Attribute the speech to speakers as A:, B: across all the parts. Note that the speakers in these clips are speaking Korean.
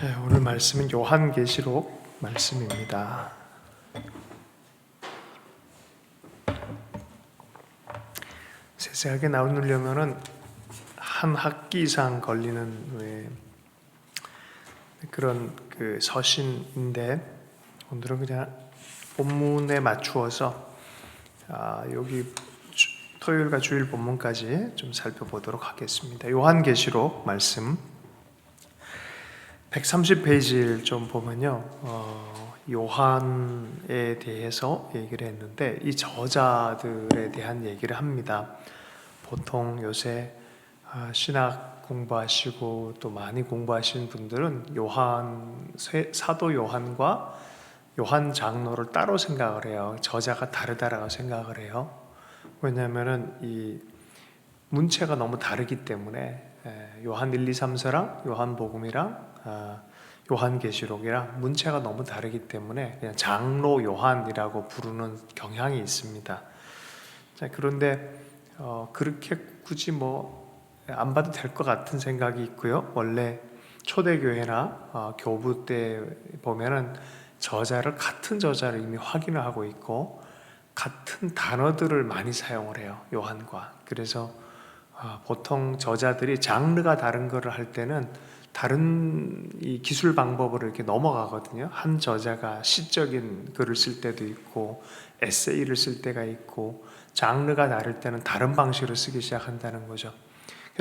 A: 오늘 말씀은 요한계시록 말씀입니다. 세세하게 나누려면은 한 학기 이상 걸리는 그런 서신인데, 오늘은 그냥 본문에 맞추어서 여기 토요일과 주일 본문까지 좀 살펴보도록 하겠습니다. 요한계시록 말씀 130페이지를 좀 보면요, 요한에 대해서 얘기를 했는데 이 저자들에 대한 얘기를 합니다. 보통 요새 신학 공부하시고 또 많이 공부하시는 분들은 사도 요한과 요한 장로를 따로 생각을 해요. 저자가 다르다라고 생각을 해요. 왜냐하면은 이 문체가 너무 다르기 때문에 요한 1, 2, 3서랑 요한복음이랑 요한계시록이랑 문체가 너무 다르기 때문에 그냥 장로 요한이라고 부르는 경향이 있습니다. 그런데 그렇게 굳이 안 봐도 될 것 같은 생각이 있고요. 원래 초대교회나 교부 때 보면은 저자를 같은 저자를 이미 확인을 하고 있고 같은 단어들을 많이 사용을 해요. 요한과. 그래서 보통 저자들이 장르가 다른 거를 할 때는 다른 이 기술 방법으로 이렇게 넘어가거든요. 한 저자가 시적인 글을 쓸 때도 있고 에세이를 쓸 때가 있고 장르가 다를 때는 다른 방식으로 쓰기 시작한다는 거죠.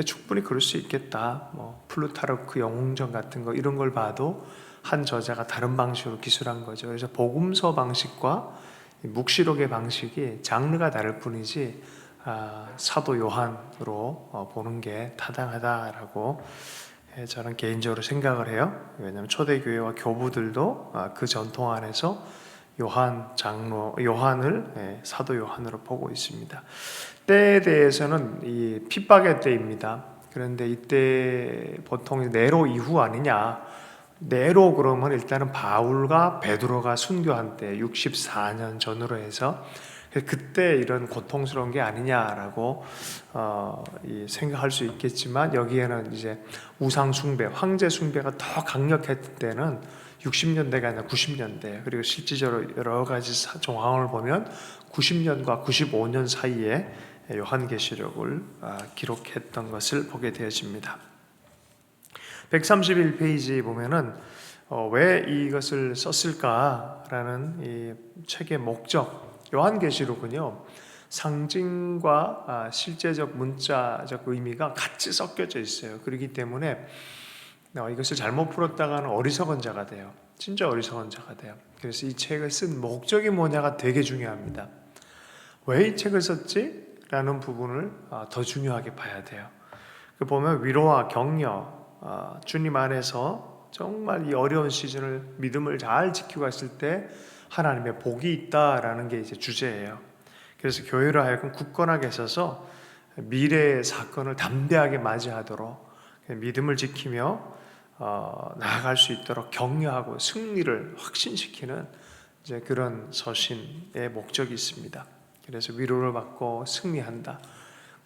A: 충분히 그럴 수 있겠다. 플루타르크 영웅전 같은 거 이런 걸 봐도 한 저자가 다른 방식으로 기술한 거죠. 그래서 복음서 방식과 묵시록의 방식이 장르가 다를 뿐이지 사도 요한으로 보는 게 타당하다라고 저는 개인적으로 생각을 해요. 왜냐하면 초대교회와 교부들도 그 전통 안에서 요한을 사도 요한으로 보고 있습니다. 때에 대해서는 이 핍박의 때입니다. 그런데 이때 보통 네로 이후 아니냐? 네로 그러면 일단은 바울과 베드로가 순교한 때 64년 전으로 해서 그때 이런 고통스러운 게 아니냐라고 생각할 수 있겠지만, 여기에는 이제 우상 숭배, 황제 숭배가 더 강력했을 때는 60년대가 아니라 90년대, 그리고 실질적으로 여러 가지 정황을 보면 90년과 95년 사이에 요한계시록을 기록했던 것을 보게 되어집니다. 131페이지 보면은 왜 이것을 썼을까라는 이 책의 목적, 요한계시록은요, 상징과 실제적 문자적 의미가 같이 섞여져 있어요. 그렇기 때문에 이것을 잘못 풀었다가는 어리석은 자가 돼요. 진짜 어리석은 자가 돼요. 그래서 이 책을 쓴 목적이 뭐냐가 되게 중요합니다. 왜 이 책을 썼지? 라는 부분을 더 중요하게 봐야 돼요. 보면 위로와 격려, 주님 안에서 정말 이 어려운 시즌을 믿음을 잘 지키고 갔을 때 하나님의 복이 있다라는 게 이제 주제예요. 그래서 교회로 하여금 굳건하게 서서 미래의 사건을 담대하게 맞이하도록 믿음을 지키며 나아갈 수 있도록 격려하고 승리를 확신시키는 이제 그런 서신의 목적이 있습니다. 그래서 위로를 받고 승리한다.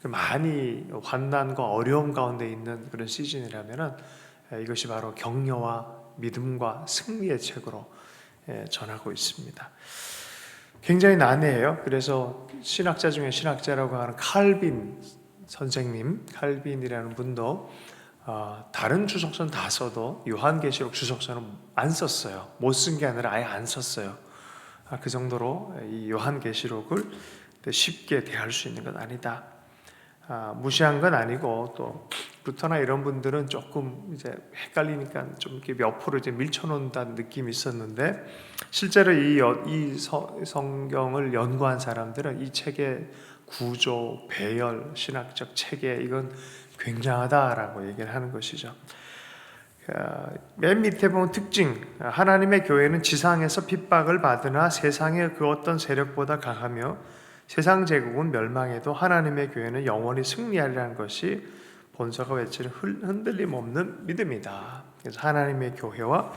A: 많이 환난과 어려움 가운데 있는 그런 시즌이라면은 이것이 바로 격려와 믿음과 승리의 책으로 전하고 있습니다. 굉장히 난해해요. 그래서 신학자 중에 신학자라고 하는 칼빈 선생님, 칼빈이라는 분도 다른 주석서는 다 써도 요한계시록 주석서는 안 썼어요. 못 쓴 게 아니라 아예 안 썼어요. 그 정도로 이 요한계시록을 쉽게 대할 수 있는 건 아니다. 무시한 건 아니고, 또 루터나 이런 분들은 조금 이제 헷갈리니까 좀 이렇게 옆으로 이제 밀쳐놓는다는 느낌이 있었는데, 실제로 이 성경을 연구한 사람들은 이 책의 구조, 배열, 신학적 체계, 이건 굉장하다라고 얘기를 하는 것이죠. 맨 밑에 보면 특징, 하나님의 교회는 지상에서 핍박을 받으나 세상의 그 어떤 세력보다 강하며 세상 제국은 멸망해도 하나님의 교회는 영원히 승리하리라는 것이 본서가 외치는 흔들림 없는 믿음이다. 그래서 하나님의 교회와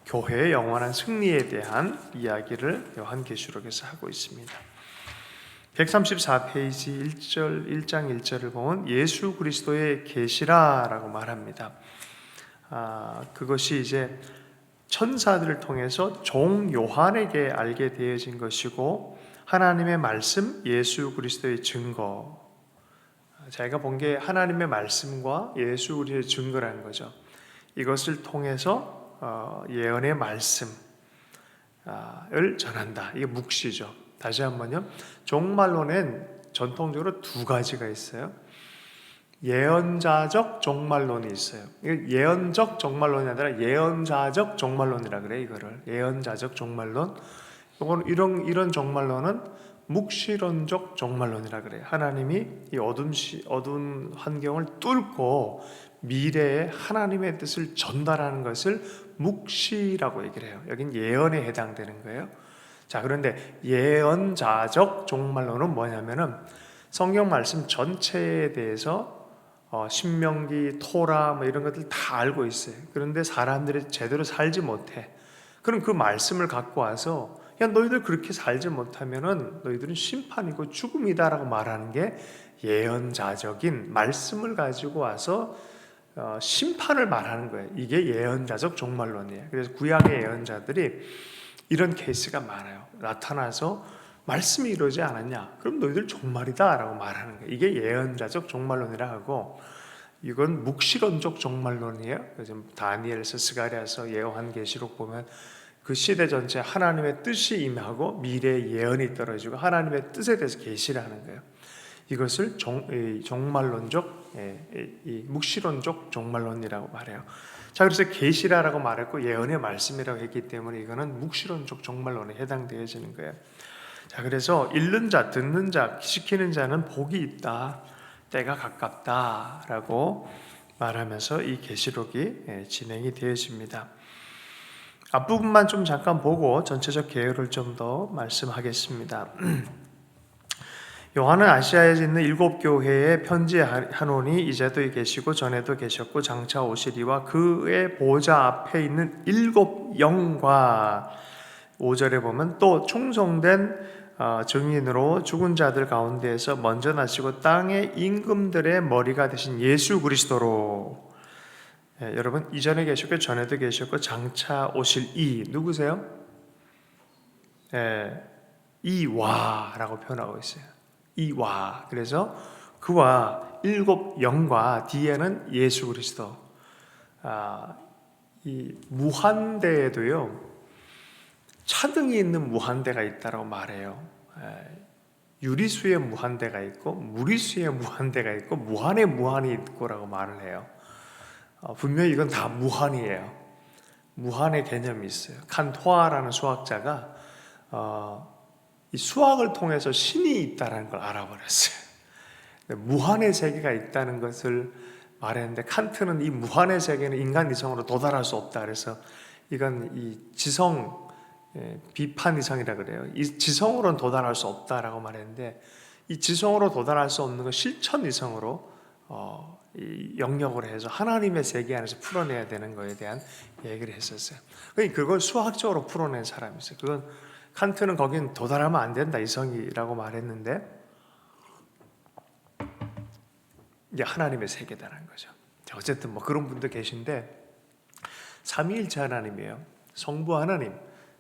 A: 교회의 영원한 승리에 대한 이야기를 요한계시록에서 하고 있습니다. 134페이지 1장 1절을 보면 예수 그리스도의 계시라라고 말합니다. 그것이 이제 천사들을 통해서 종 요한에게 알게 되어진 것이고 하나님의 말씀 예수 그리스도의 증거, 자기가 본 게 하나님의 말씀과 예수 그리스도의 증거라는 거죠. 이것을 통해서 예언의 말씀을 전한다. 이게 묵시죠. 다시 한번요. 종말론엔 전통적으로 두 가지가 있어요. 예언자적 종말론이 있어요. 예언적 종말론이 아니라 예언자적 종말론이라 그래. 이거를 예언자적 종말론. 이런 종말론은 묵시론적 종말론이라 그래요. 하나님이 이 어두운 환경을 뚫고 미래에 하나님의 뜻을 전달하는 것을 묵시라고 얘기를 해요. 여긴 예언에 해당되는 거예요. 자, 그런데 예언자적 종말론은 뭐냐면은 성경 말씀 전체에 대해서 신명기, 토라 뭐 이런 것들 다 알고 있어요. 그런데 사람들이 제대로 살지 못해. 그럼 그 말씀을 갖고 와서 야, 너희들 그렇게 살지 못하면은 너희들은 심판이고 죽음이다라고 말하는 게 예언자적인 말씀을 가지고 와서 심판을 말하는 거예요. 이게 예언자적 종말론이에요. 그래서 구약의 예언자들이 이런 케이스가 많아요. 나타나서 말씀이 이루어지지 않았냐? 그럼 너희들 종말이다 라고 말하는 거예요. 이게 예언자적 종말론이라 하고, 이건 묵시론적 종말론이에요. 그래서 다니엘서, 스가랴서, 요한계시록 보면 그 시대 전체 하나님의 뜻이 임하고 미래의 예언이 떨어지고 하나님의 뜻에 대해서 계시를 하는 거예요. 이것을 종말론적, 묵시론적 종말론이라고 말해요. 자, 그래서 계시라라고 말했고 예언의 말씀이라고 했기 때문에 이거는 묵시론적 종말론에 해당되어지는 거예요. 자, 그래서 읽는 자, 듣는 자, 시키는 자는 복이 있다, 때가 가깝다라고 말하면서 이 계시록이 진행이 되어집니다. 앞부분만 좀 잠깐 보고 전체적 개요를 좀 더 말씀하겠습니다. 요한은 아시아에 있는 7교회에 편지하노니 이제도 계시고 전에도 계셨고 장차 오시리와 그의 보좌 앞에 있는 7 영과 5절에 보면 또 충성된 증인으로 죽은 자들 가운데에서 먼저 나시고 땅의 임금들의 머리가 되신 예수 그리스도로. 여러분 이전에 계셨고 전에도 계셨고 장차 오실 이 누구세요? 이와라고 표현하고 있어요. 이와. 그래서 그와 7 영과 뒤에는 예수 그리스도. 이 무한대에도요 차등이 있는 무한대가 있다고 말해요. 유리수의 무한대가 있고 무리수의 무한대가 있고 무한의 무한이 있고라고 말을 해요. 분명히 이건 다 무한이에요. 무한의 개념이 있어요. 칸토아라는 수학자가 이 수학을 통해서 신이 있다는 걸 알아버렸어요. 무한의 세계가 있다는 것을 말했는데 칸트는 이 무한의 세계는 인간 이성으로 도달할 수 없다. 그래서 이건 이 지성 비판 이상이라 그래요. 이 지성으로는 도달할 수 없다라고 말했는데 이 지성으로 도달할 수 없는 건 실천 이성으로 이 영역으로 해서 하나님의 세계 안에서 풀어내야 되는 것에 대한 얘기를 했었어요. 그걸 수학적으로 풀어낸 사람이 있어요. 그건 칸트는 거긴 도달하면 안 된다 이성이라고 말했는데 이제 하나님의 세계다라는 거죠. 어쨌든 뭐 그런 분도 계신데 삼위일체 하나님이에요. 성부 하나님,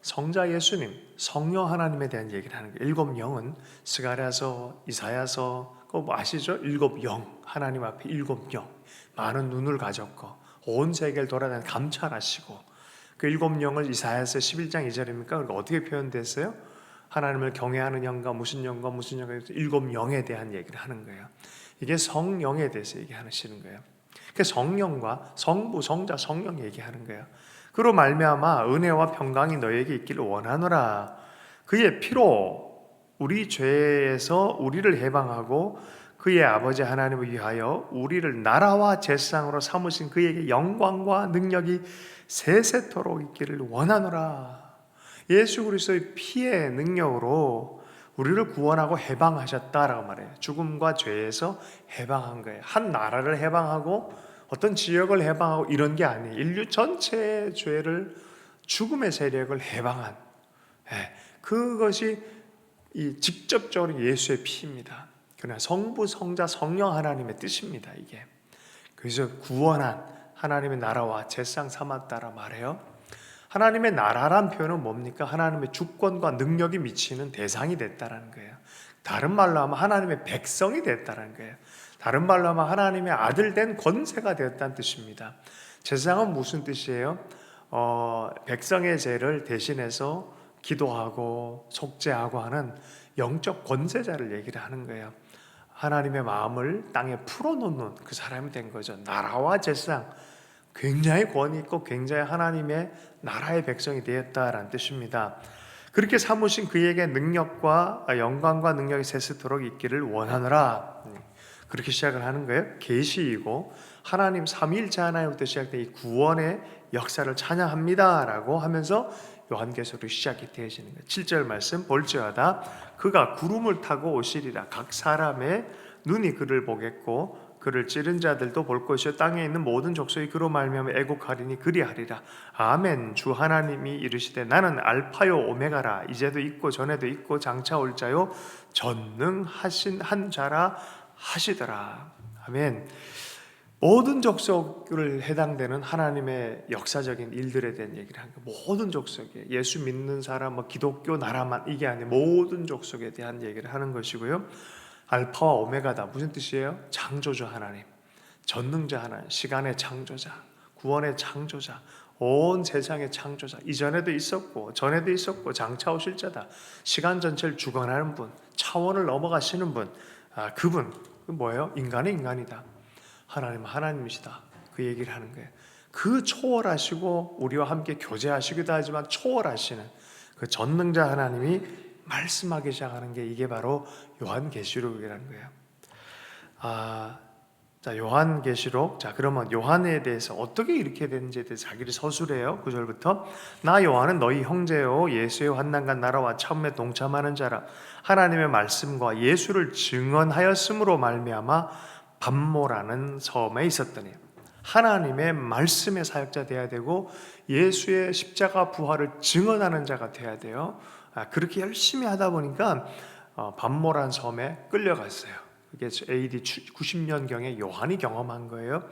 A: 성자 예수님, 성령 하나님에 대한 얘기를 하는 거예요. 7 영은 스가랴서, 이사야서 그거 뭐 아시죠? 7 영, 하나님 앞에 7 영, 많은 눈을 가졌고 온 세계를 돌아다니 감찰하시고 그 7 영을 이사야서 11장 2절입니까? 그러니까 어떻게 표현됐어요? 하나님을 경외하는 영과 무슨 영과 무슨 영과 7 영에 대한 얘기를 하는 거예요. 이게 성령에 대해서 얘기하시는 거예요. 그 성령과 성부, 성자, 성령 얘기하는 거예요. 그로 말미암아 은혜와 평강이 너에게 있기를 원하노라. 그의 피로 우리 죄에서 우리를 해방하고 그의 아버지 하나님을 위하여 우리를 나라와 제사장으로 삼으신 그에게 영광과 능력이 세세토록 있기를 원하노라. 예수 그리스도의 피의 능력으로 우리를 구원하고 해방하셨다라고 말해요. 죽음과 죄에서 해방한 거예요. 한 나라를 해방하고 어떤 지역을 해방하고 이런 게 아니에요. 인류 전체의 죄를 죽음의 세력을 해방한 그것이 이 직접적으로 예수의 피입니다. 그러나 성부, 성자, 성령 하나님의 뜻입니다. 이게 그래서 구원한 하나님의 나라와 제상 삼았다라 말해요. 하나님의 나라란 표현은 뭡니까? 하나님의 주권과 능력이 미치는 대상이 됐다라는 거예요. 다른 말로 하면 하나님의 백성이 됐다는 거예요. 다른 말로 하면 하나님의 아들 된 권세가 되었다는 뜻입니다. 제사장은 무슨 뜻이에요? 백성의 죄를 대신해서 기도하고 속죄하고 하는 영적 권세자를 얘기를 하는 거예요. 하나님의 마음을 땅에 풀어놓는 그 사람이 된 거죠. 나라와 제사장, 굉장히 권위 있고 굉장히 하나님의 나라의 백성이 되었다라는 뜻입니다. 그렇게 삼으신 그에게 능력과 영광과 능력이 세세토록 있기를 원하노라. 그렇게 시작을 하는 거예요. 계시이고 하나님 삼위일체 하나님부터 시작된 이 구원의 역사를 찬양합니다라고 하면서 요한계시록이 시작이 되어지는 거예요. 7절 말씀 볼지어다 그가 구름을 타고 오시리라. 각 사람의 눈이 그를 보겠고 그를 찌른 자들도 볼 것이요 땅에 있는 모든 족속이 그로 말미암아 애곡하리니 그리하리라. 아멘. 주 하나님이 이르시되 나는 알파요 오메가라. 이제도 있고 전에도 있고 장차 올 자요 전능하신 한 자라 하시더라. 아멘. 모든 족속을 해당되는 하나님의 역사적인 일들에 대한 얘기를 하는 거예요. 모든 족속에 예수 믿는 사람, 기독교 나라만 이게 아니에요. 모든 족속에 대한 얘기를 하는 것이고요. 알파와 오메가다. 무슨 뜻이에요? 창조주 하나님, 전능자 하나님, 시간의 창조자, 구원의 창조자, 온 세상의 창조자. 이전에도 있었고 전에도 있었고 장차 오실 자다. 시간 전체를 주관하는 분, 차원을 넘어가시는 분, 그분 뭐예요? 인간의 인간이다. 하나님은 하나님이시다. 그 얘기를 하는 거예요. 그 초월하시고 우리와 함께 교제하시기도 하지만 초월하시는 그 전능자 하나님이 말씀하기 시작하는 게 이게 바로 요한계시록이라는 거예요. 자, 요한계시록. 자, 그러면 요한에 대해서 어떻게 이렇게 되는지에 대해서 자기를 서술해요. 9절부터 나 요한은 너희 형제요 예수의 환난과 나라와 처음에 동참하는 자라. 하나님의 말씀과 예수를 증언하였으므로 말미암아 밤모라는 섬에 있었더니. 하나님의 말씀의 사역자 돼야 되고 예수의 십자가 부활을 증언하는 자가 돼야 돼요. 그렇게 열심히 하다 보니까 밤모란 섬에 끌려갔어요. 그게 AD 90년경에 요한이 경험한 거예요.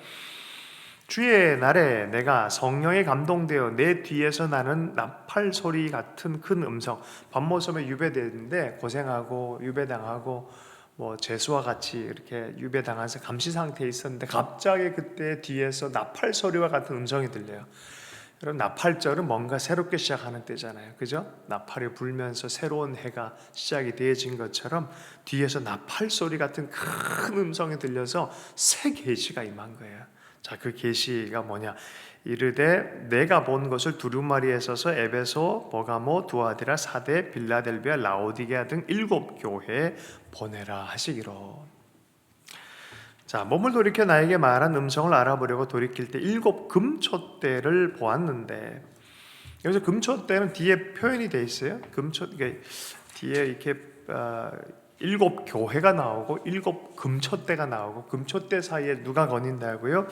A: 주의 날에 내가 성령에 감동되어 내 뒤에서 나는 나팔 소리 같은 큰 음성. 밤모섬에 유배되는데 고생하고 유배당하고 죄수와 같이 이렇게 유배당해서 감시 상태에 있었는데 갑자기 그때 뒤에서 나팔 소리와 같은 음성이 들려요. 여러분, 나팔절은 뭔가 새롭게 시작하는 때잖아요. 그죠? 나팔이 불면서 새로운 해가 시작이 되어진 것처럼 뒤에서 나팔 소리 같은 큰 음성이 들려서 새 계시가 임한 거예요. 자, 그 계시가 뭐냐? 이르되 내가 본 것을 두루마리에 써서 에베소, 버가모, 두아디라, 사데, 빌라델비아, 라오디게아 등 7교회에 보내라 하시기로. 자, 몸을 돌이켜 나에게 말한 음성을 알아보려고 돌이킬 때 7 금촛대를 보았는데, 여기서 금촛대는 뒤에 표현이 돼 있어요. 뒤에 이렇게 7 교회가 나오고 7 금촛대가 나오고, 금촛대 사이에 누가 거닌다고요?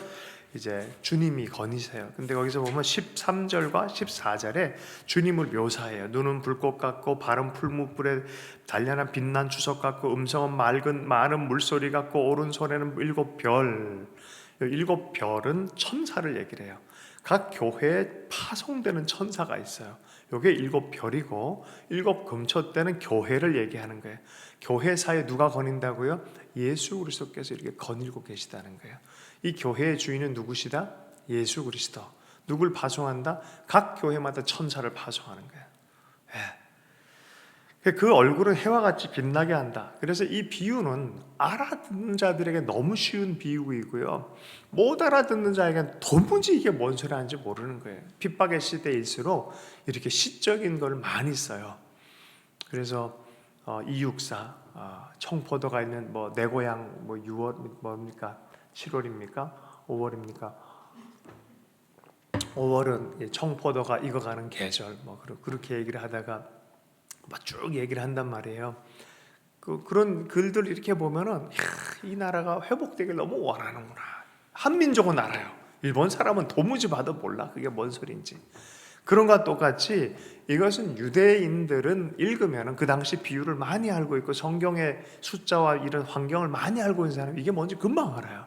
A: 이제 주님이 거니세요. 근데 거기서 보면 13절과 14절에 주님을 묘사해요. 눈은 불꽃 같고 발은 풀무불에 단련한 빛난 주석 같고 음성은 맑은 많은 물소리 같고 오른손에는 7별. 7별은 천사를 얘기를 해요. 각 교회에 파송되는 천사가 있어요. 이게 7별이고 7 금촛대는 교회를 얘기하는 거예요. 교회 사이에 누가 거닌다고요? 예수 그리스도께서 이렇게 거닐고 계시다는 거예요. 이 교회의 주인은 누구시다? 예수 그리스도. 누굴 파송한다? 각 교회마다 천사를 파송하는 거예요. 그 얼굴은 해와 같이 빛나게 한다. 그래서 이 비유는 알아듣는 자들에게 너무 쉬운 비유이고요, 못 알아듣는 자에게는 도무지 이게 뭔 소리 하는지 모르는 거예요. 핍박의 시대일수록 이렇게 시적인 걸 많이 써요. 그래서 264 청포도가 있는 내 고향 6월 뭡니까? 7월입니까? 5월입니까? 5월은 청포도가 익어가는 계절, 그렇게 얘기를 하다가 쭉 얘기를 한단 말이에요. 그런 글들 이렇게 보면은 이 나라가 회복되길 너무 원하는구나. 한민족은 알아요. 일본 사람은 도무지 봐도 몰라 그게 뭔 소리인지. 그런 것과 똑같이 이것은 유대인들은 읽으면 그 당시 비유를 많이 알고 있고 성경의 숫자와 이런 환경을 많이 알고 있는 사람이 이게 뭔지 금방 알아요.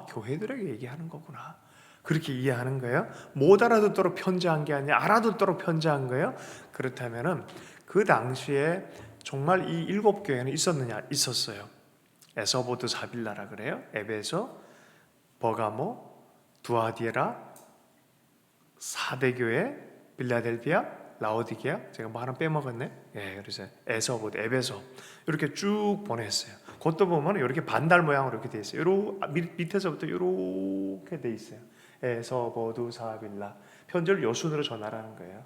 A: 교회들에게 얘기하는 거구나. 그렇게 이해하는 거예요. 못 알아듣도록 편지한 게 아니라 알아듣도록 편지한 거예요. 그렇다면은 그 당시에 정말 이 7교회는 있었느냐? 있었어요. 에서보드 사빌라라 그래요. 에베소, 버가모, 두아디에라, 사대교회, 빌라델비아, 라오디게아. 제가 뭐 하나 빼먹었네. 예, 그래서 에서보드, 에베소 이렇게 쭉 보냈어요. 그것도 보면 이렇게 반달 모양으로 이렇게 돼 있어요. 밑에서부터 이렇게 돼 있어요. 에서보드 사빌라. 편지를 요 순으로 전하라는 거예요.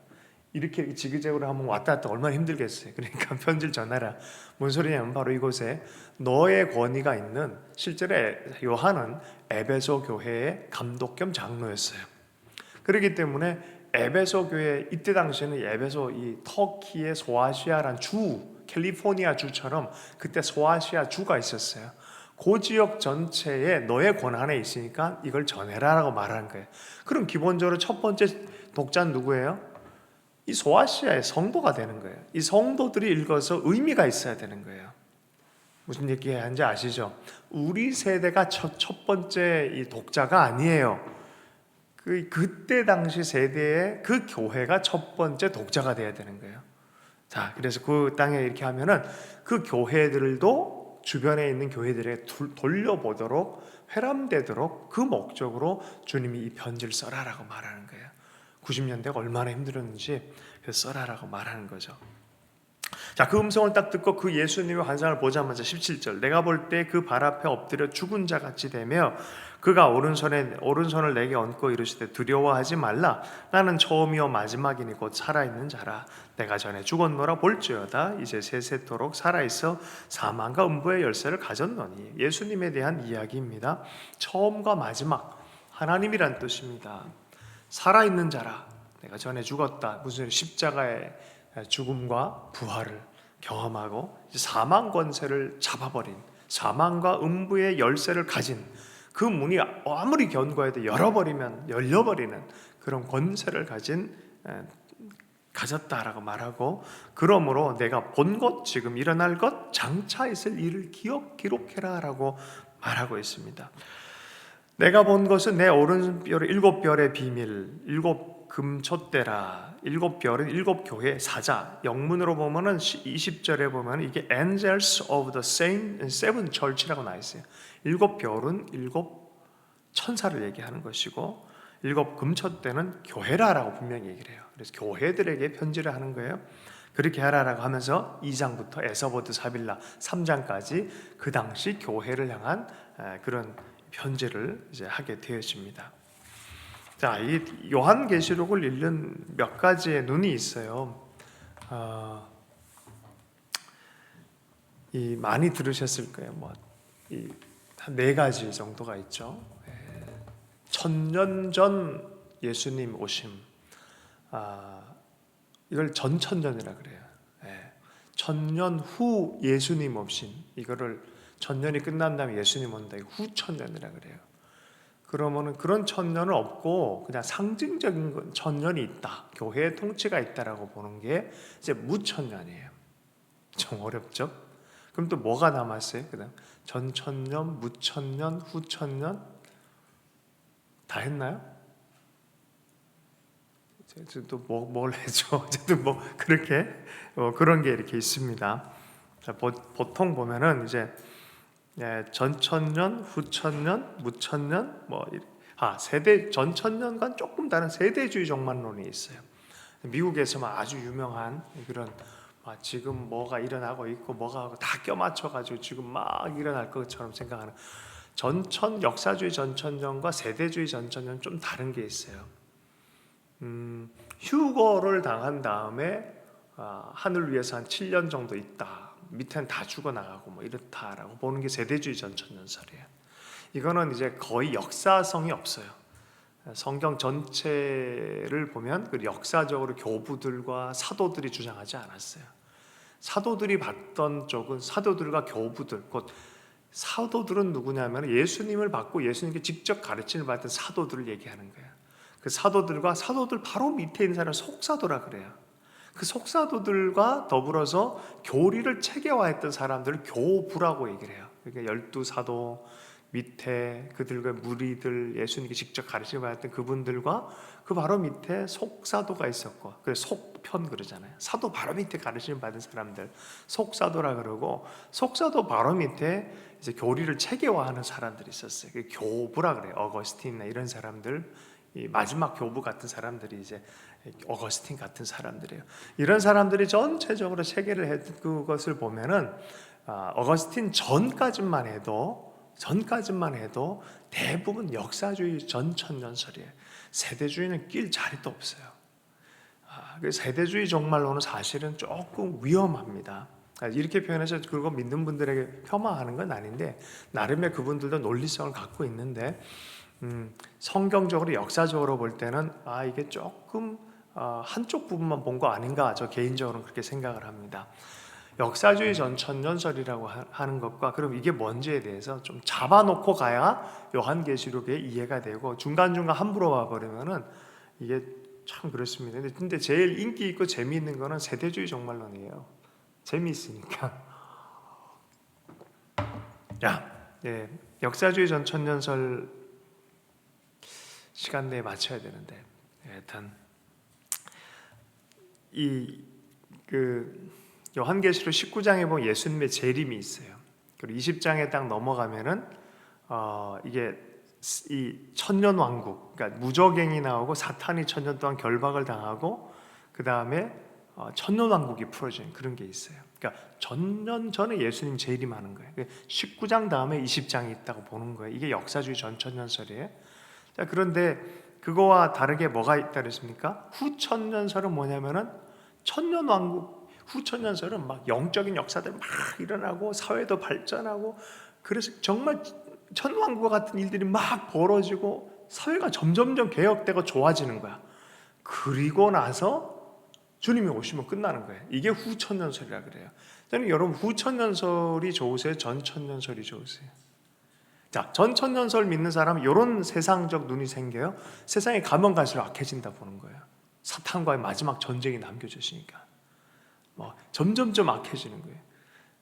A: 이렇게 지그재그로 하면 왔다 갔다 얼마나 힘들겠어요. 그러니까 편지를 전하라. 뭔 소리냐면 바로 이곳에 너의 권위가 있는, 실제로 요한은 에베소 교회의 감독 겸 장로였어요. 그렇기 때문에 에베소 교회, 이때 당시에는 에베소, 이 터키의 소아시아란 주, 캘리포니아 주처럼 그때 소아시아 주가 있었어요. 그 지역 전체에 너의 권한에 있으니까 이걸 전해라라고 말하는 거예요. 그럼 기본적으로 첫 번째 독자는 누구예요? 이 소아시아의 성도가 되는 거예요. 이 성도들이 읽어서 의미가 있어야 되는 거예요. 무슨 얘기하는지 아시죠? 우리 세대가 첫 번째 이 독자가 아니에요. 그때 당시 세대의 그 교회가 첫 번째 독자가 돼야 되는 거예요. 자, 그래서 그 땅에 이렇게 하면은 그 교회들도 주변에 있는 교회들에 돌려보도록, 회람되도록 그 목적으로 주님이 이 편지를 써라라고 말하는 거예요. 90년대가 얼마나 힘들었는지 써라라고 말하는 거죠. 자, 그 음성을 딱 듣고 그 예수님의 환상을 보자마자 17절, 내가 볼 때 그 발 앞에 엎드려 죽은 자 같이 되며 그가 오른손을 내게 얹고 이르시되 두려워하지 말라. 나는 처음이요 마지막이니 곧 살아있는 자라. 내가 전에 죽었노라 볼지어다 이제 세세토록 살아있어 사망과 음부의 열쇠를 가졌노니. 예수님에 대한 이야기입니다. 처음과 마지막, 하나님이란 뜻입니다. 살아있는 자라. 내가 전에 죽었다. 무슨 십자가의 죽음과 부활을 경험하고 사망 권세를 잡아버린, 사망과 음부의 열쇠를 가진, 그 문이 아무리 견고해도 열어버리면 열려버리는 그런 권세를 가졌다라고 말하고, 그러므로 내가 본 것, 지금 일어날 것, 장차 있을 일을 기록해라 라고 말하고 있습니다. 내가 본 것은 내 오른뼈의 7별의 비밀, 7금촛대라. 7별은 7교회 사자. 영문으로 보면은 20절에 보면 이게 Angels of the Seven Church라고 나와 있어요. 7별은 7 천사를 얘기하는 것이고 7금촛대는 교회라라고 분명히 얘기를 해요. 그래서 교회들에게 편지를 하는 거예요. 그렇게 하라라고 하면서 2장부터 에서보드 사빌라 3장까지 그 당시 교회를 향한 그런 편지를 이제 하게 되어집니다. 자, 이 요한계시록을 읽는 몇 가지의 눈이 있어요. 이 많이 들으셨을 거예요. 한 4가지 정도가 있죠. 1000년 전 예수님 오심, 이걸 전천년이라 그래요. 1000년 후 예수님 오심, 이거를 1000년이 끝난 다음에 예수님 온다, 이거 후천년이라 그래요. 그러면은 그런 천년은 없고 그냥 상징적인 천년이 있다, 교회의 통치가 있다라고 보는 게 이제 무천년이에요. 좀 어렵죠? 그럼 또 뭐가 남았어요? 그다음 전천년, 무천년, 후천년 다 했나요? 또 뭘 해줘? 어쨌든 그렇게 그런 게 이렇게 있습니다. 자, 보통 보면은 이제 전천년, 후천년, 무천년, 세대, 전천년과는 조금 다른 세대주의 종말론이 있어요. 미국에서만 아주 유명한 그런 지금 뭐가 일어나고 있고 뭐가 다 껴맞춰가지고 지금 막 일어날 것처럼 생각하는 역사주의 전천년과 세대주의 전천년 좀 다른 게 있어요. 휴거를 당한 다음에 하늘 위에서 한 7년 정도 있다, 밑에는 다 죽어나가고 이렇다라고 보는 게 세대주의 전천년설이에요. 이거는 이제 거의 역사성이 없어요. 성경 전체를 보면 그 역사적으로 교부들과 사도들이 주장하지 않았어요. 사도들이 봤던 쪽은 사도들과 교부들, 곧 사도들은 누구냐면 예수님을 받고 예수님께 직접 가르침을 받던 사도들을 얘기하는 거예요. 그 사도들과 사도들 바로 밑에 있는 사람을 속사도라 그래요. 그 속사도들과 더불어서 교리를 체계화했던 사람들을 교부라고 얘기를 해요. 그러니까 12사도, 밑에 그들과 무리들, 예수님께 직접 가르쳐 받았던 그분들과 그 바로 밑에 속사도가 있었고, 그래서 속편 그러잖아요. 사도 바로 밑에 가르침 받은 사람들 속사도라 그러고, 속사도 바로 밑에 이제 교리를 체계화하는 사람들이 있었어요. 교부라 그래요. 어거스틴이나 이런 사람들, 이 마지막 교부 같은 사람들이 이제 어거스틴 같은 사람들이에요. 이런 사람들이 전체적으로 체계를 했던 그것을 보면은 어거스틴 전까지만 해도 대부분 역사주의 전천년설이에요. 세대주의는 낄 자리도 없어요. 세대주의 종말론은 사실은 조금 위험합니다. 이렇게 표현해서 그거 믿는 분들에게 폄하하는 건 아닌데, 나름의 그분들도 논리성을 갖고 있는데, 성경적으로 역사적으로 볼 때는 이게 조금 한쪽 부분만 본 거 아닌가, 저 개인적으로는 그렇게 생각을 합니다. 역사주의 전천년설이라고 하는 것과 그럼 이게 뭔지에 대해서 좀 잡아놓고 가야 요한계시록에 이해가 되고, 중간중간 함부로 와버리면은 이게 참 그렇습니다. 근데 제일 인기 있고 재미있는 거는 세대주의 종말론이에요. 재미있으니까. 역사주의 전천년설 시간 내에 맞춰야 되는데, 일단 요한계시록 19장에 보면 예수님의 재림이 있어요. 그리고 20장에 딱 넘어가면은 이게 이 천년 왕국, 그러니까 무저갱이 나오고 사탄이 천년 동안 결박을 당하고 그 다음에 천년 왕국이 풀어지는 그런 게 있어요. 그러니까 천년 전에 예수님 재림하는 거예요. 19장 다음에 20장이 있다고 보는 거예요. 이게 역사주의 전천년설이에요. 자, 그런데 그거와 다르게 뭐가 있다 그랬습니까? 후천년설은 뭐냐면은 천년 왕국 후천년설은 막 영적인 역사들 막 일어나고 사회도 발전하고, 그래서 정말 천왕국과 같은 일들이 막 벌어지고 사회가 점점점 개혁되고 좋아지는 거야. 그리고 나서 주님이 오시면 끝나는 거예요. 이게 후천년설이라 그래요. 저는 여러분 후천년설이 좋으세요? 전천년설이 좋으세요? 자, 전천년설 믿는 사람은 이런 세상적 눈이 생겨요. 세상에 가면 갈수록 악해진다 보는 거예요. 사탄과의 마지막 전쟁이 남겨졌으니까 점점점 악해지는 거예요.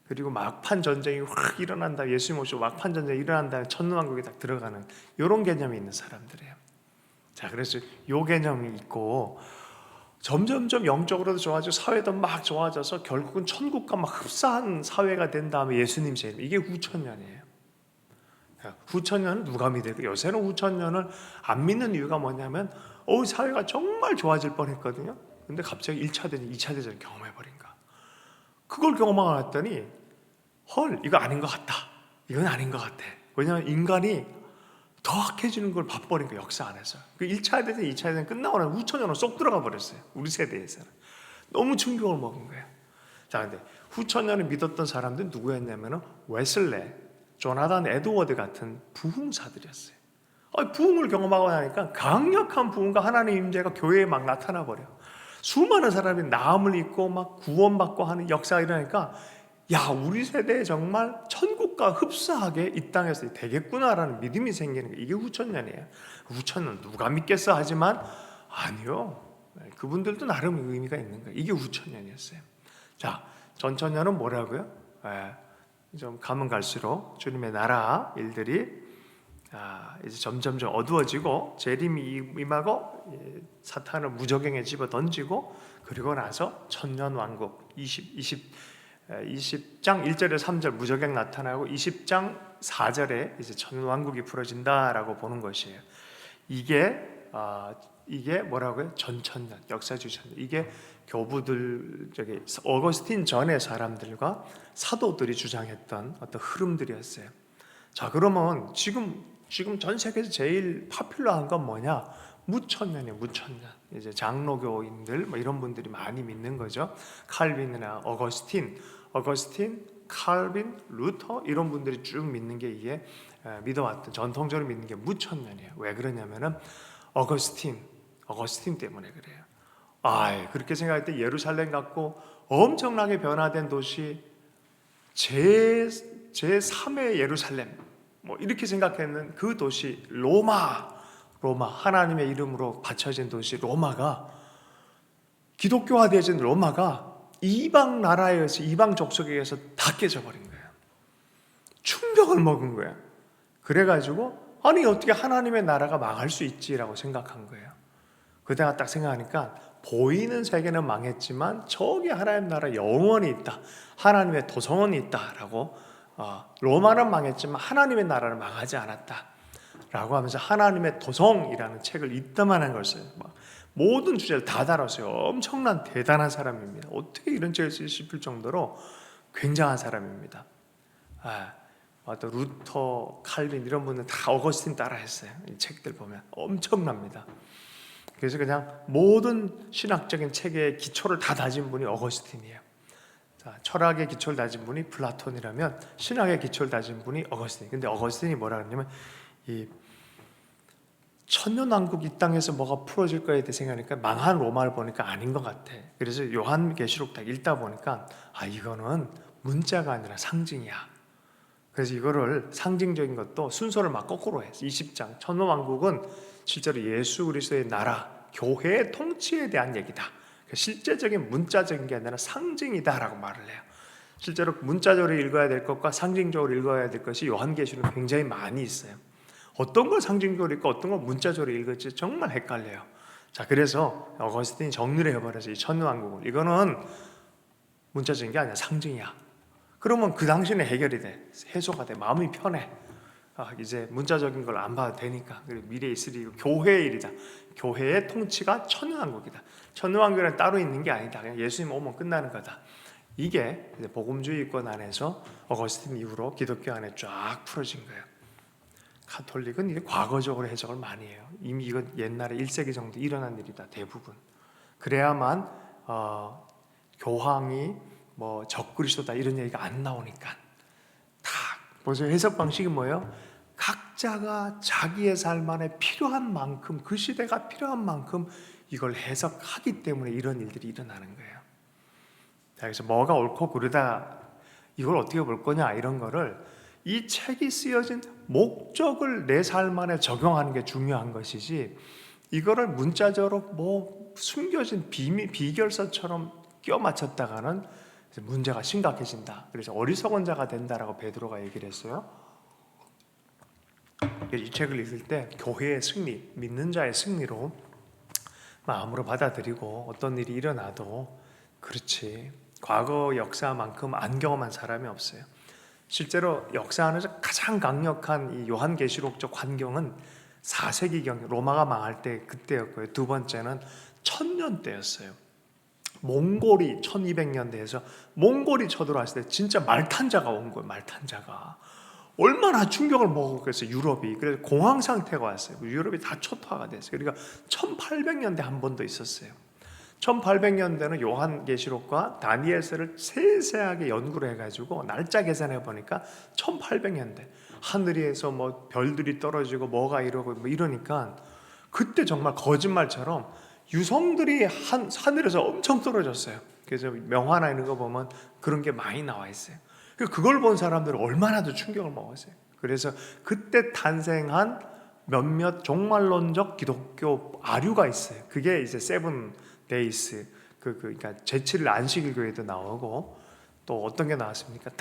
A: 그리고 막판 전쟁이 확 일어난다, 예수님 오시고 막판 전쟁이 일어난다, 천년왕국에 딱 들어가는 이런 개념이 있는 사람들이에요. 자, 그래서 이 개념이 있고, 점점점 영적으로도 좋아지고 사회도 막 좋아져서 결국은 천국과 막 흡사한 사회가 된 다음에 예수님 재림, 이게 후천년이에요. 후천년은 누가 믿을까? 요새는 후천년을 안 믿는 이유가 뭐냐면 사회가 정말 좋아질 뻔했거든요. 근데 갑자기 1차 대전, 2차 대전을 경험해버린 거야. 그걸 경험하고 났더니 이거 아닌 것 같다, 이건 아닌 것 같아. 왜냐하면 인간이 더 악해지는 걸 봐버린 거야, 역사 안에서. 그 1차 대전, 2차 대전 끝나고 나면 후천년으로 쏙 들어가 버렸어요. 우리 세대에서는 너무 충격을 먹은 거예요. 자, 근데 후천년을 믿었던 사람들은 누구였냐면은 웨슬레, 조나단 에드워드 같은 부흥사들이었어요. 부흥을 경험하고 나니까 강력한 부흥과 하나님의 임재가 교회에 막 나타나 버려. 수많은 사람이 나음을 입고 막 구원받고 하는 역사가 일어나니까, 우리 세대에 정말 천국과 흡사하게 이 땅에서 되겠구나라는 믿음이 생기는 거예요. 이게 후천년이에요. 후천년 누가 믿겠어 하지만 아니요, 그분들도 나름 의미가 있는 거예요. 이게 후천년이었어요. 자, 전천년은 뭐라고요? 좀 가면 갈수록 주님의 나라 일들이 이제 점점점 어두워지고 재림이 임하고 사탄을 무저갱에 집어 던지고, 그리고 나서 천년왕국 20장 1절에 3절 무저갱 나타나고 20장 4절에 이제 천년왕국이 풀어진다라고 보는 것이에요. 이게 뭐라고요? 전천년, 역사주의 천년. 이게 교부들, 어거스틴 전의 사람들과 사도들이 주장했던 어떤 흐름들이었어요. 자, 그러면 지금 전 세계에서 제일 파퓰러한 건 뭐냐? 무천년이에요. 무천년. 이제 장로교인들 이런 분들이 많이 믿는 거죠. 칼빈이나 어거스틴, 칼빈, 루터 이런 분들이 쭉 믿는 게, 이게 믿어왔던 전통적으로 믿는 게 무천년이에요. 왜 그러냐면은 어거스틴 때문에 그래요. 그렇게 생각할 때 예루살렘 같고 엄청나게 변화된 도시, 제3의 예루살렘 이렇게 생각했는 그 도시 로마, 하나님의 이름으로 바쳐진 도시 로마가, 기독교화되어진 로마가 이방 나라에서, 이방 족속에 의해서 다 깨져버린 거예요. 충격을 먹은 거예요. 그래가지고 아니 어떻게 하나님의 나라가 망할 수 있지라고 생각한 거예요. 그때가 딱 생각하니까 보이는 세계는 망했지만 저기 하나님 나라 영원히 있다, 하나님의 도성은 있다라고, 로마는 망했지만 하나님의 나라는 망하지 않았다 라고 하면서 하나님의 도성이라는 책을 이따만한 걸 써요. 모든 주제를 다 다뤘어요. 엄청난 대단한 사람입니다. 어떻게 이런 책을 쓸 싶을 정도로 굉장한 사람입니다. 또 루터, 칼빈 이런 분들 다 어거스틴 따라했어요. 이 책들 보면 엄청납니다. 그래서 그냥 모든 신학적인 체계의 기초를 다 다진 분이 어거스틴이에요. 철학의 기초를 다진 분이 플라톤이라면 신학의 기초를 다진 분이 어거스틴. 근데 어거스틴이 뭐라 그러냐면 이 천년왕국 이 땅에서 뭐가 풀어질 거에 대해 생각하니까 망한 로마를 보니까 아닌 것 같아. 그래서 요한계시록 딱 읽다 보니까 이거는 문자가 아니라 상징이야. 그래서 이거를 상징적인 것도 순서를 막 거꾸로 해. 20장 천년왕국은 실제로 예수 그리스도의 나라, 교회의 통치에 대한 얘기다. 실제적인 문자적인 게 아니라 상징이다라고 말을 해요. 실제로 문자적으로 읽어야 될 것과 상징적으로 읽어야 될 것이 요한계시록은 굉장히 많이 있어요. 어떤 걸 상징적으로 읽고 어떤 걸 문자적으로 읽을지 정말 헷갈려요. 그래서 어거스틴이 정리를 해버려서 이 천년왕국을 이거는 문자적인 게 아니라 상징이야. 그러면 그 당시는 해결이 돼, 해소가 돼, 마음이 편해. 이제 문자적인 걸 안 봐도 되니까. 그리고 미래에 있을 일, 교회의 일이다. 교회의 통치가 천년왕국이다. 천년왕국은 따로 있는 게 아니다. 그냥 예수님 오면 끝나는 거다. 이게 복음주의권 안에서 어거스틴 이후로 기독교 안에 쫙 풀어진 거예요. 가톨릭은 이게 과거적으로 해석을 많이 해요. 이미 이건 옛날에 1세기 정도 일어난 일이다, 대부분. 그래야만 교황이 뭐 적그리스도다 이런 얘기가 안 나오니까. 다 보세요. 해석 방식이 뭐예요? 각자가 자기의 삶 안에 필요한 만큼, 그 시대가 필요한 만큼 이걸 해석하기 때문에 이런 일들이 일어나는 거예요. 그래서 뭐가 옳고 그르다, 이걸 어떻게 볼 거냐, 이런 거를 이 책이 쓰여진 목적을 내 삶 안에 적용하는 게 중요한 것이지, 이거를 문자적으로 뭐 숨겨진 비결서처럼 끼워 맞췄다가는 문제가 심각해진다. 그래서 어리석은 자가 된다라고 베드로가 얘기를 했어요. 이 책을 읽을 때 교회의 승리, 믿는 자의 승리로 마음으로 받아들이고, 어떤 일이 일어나도 그렇지, 과거 역사만큼 안 경험한 사람이 없어요. 실제로 역사 안에서 가장 강력한 이 요한계시록적 환경은 4세기경 로마가 망할 때 그때였고요. 두 번째는 1000년 때였어요. 몽골이 1200년대에서 몽골이 쳐들어왔을 때 진짜 말탄자가 온 거예요. 말탄자가 얼마나 충격을 먹었겠어요, 유럽이. 그래서 공황 상태가 왔어요. 유럽이 다 초토화가 됐어요. 그러니까 1800년대 한 번 더 있었어요. 1800년대는 요한계시록과 다니엘서를 세세하게 연구를 해가지고 날짜 계산해 보니까 1800년대 하늘에서 뭐 별들이 떨어지고 뭐가 이러고 뭐 이러니까, 그때 정말 거짓말처럼 유성들이 하늘에서 엄청 떨어졌어요. 그래서 명화나 이런 거 보면 그런 게 많이 나와 있어요. 그걸 본 사람들은 얼마나 더 충격을 먹었어요. 그래서 그때 탄생한 몇몇 종말론적 기독교 아류가 있어요. 그게 이제 세븐 데이스, 그러니까 제7일 안식일교회도 나오고, 또 어떤 게 나왔습니까?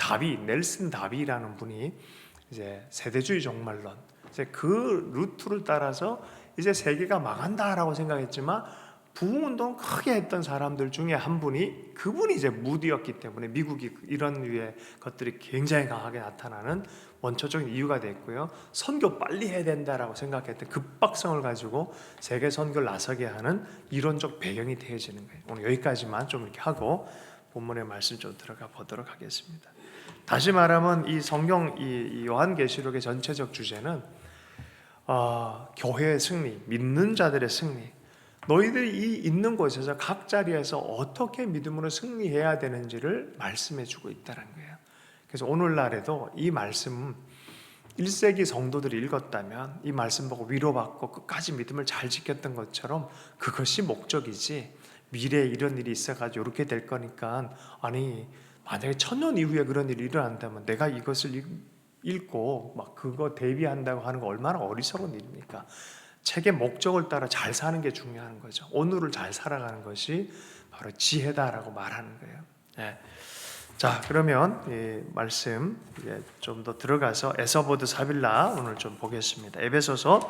A: 넬슨 다비라는 분이 이제 세대주의 종말론, 이제 그 루트를 따라서 이제 세계가 망한다라고 생각했지만 부흥운동 크게 했던 사람들 중에 한 분이, 그분이 이제 무디였기 때문에 미국이 이런 류의 것들이 굉장히 강하게 나타나는 원초적인 이유가 됐고요. 선교 빨리 해야 된다라고 생각했던 급박성을 가지고 세계 선교를 나서게 하는 이론적 배경이 되어지는 거예요. 오늘 여기까지만 좀 이렇게 하고 본문의 말씀 좀 들어가 보도록 하겠습니다. 다시 말하면 이 성경, 이 요한계시록의 전체적 주제는 교회의 승리, 믿는 자들의 승리, 너희들이 이 있는 곳에서 각 자리에서 어떻게 믿음으로 승리해야 되는지를 말씀해 주고 있다는 거예요. 그래서 오늘날에도 이 말씀 1세기 성도들이 읽었다면 이 말씀 보고 위로받고 끝까지 믿음을 잘 지켰던 것처럼 그것이 목적이지, 미래에 이런 일이 있어가지고 이렇게 될 거니까, 아니 만약에 1000년 이후에 그런 일이 일어난다면 내가 이것을 읽고 막 그거 대비한다고 하는 거 얼마나 어리석은 일입니까? 책의 목적을 따라 잘 사는 게 중요한 거죠. 오늘을 잘 살아가는 것이 바로 지혜다라고 말하는 거예요. 자, 그러면 이 말씀 좀 더 들어가서 에서보드 사빌라 오늘 좀 보겠습니다. 에베소서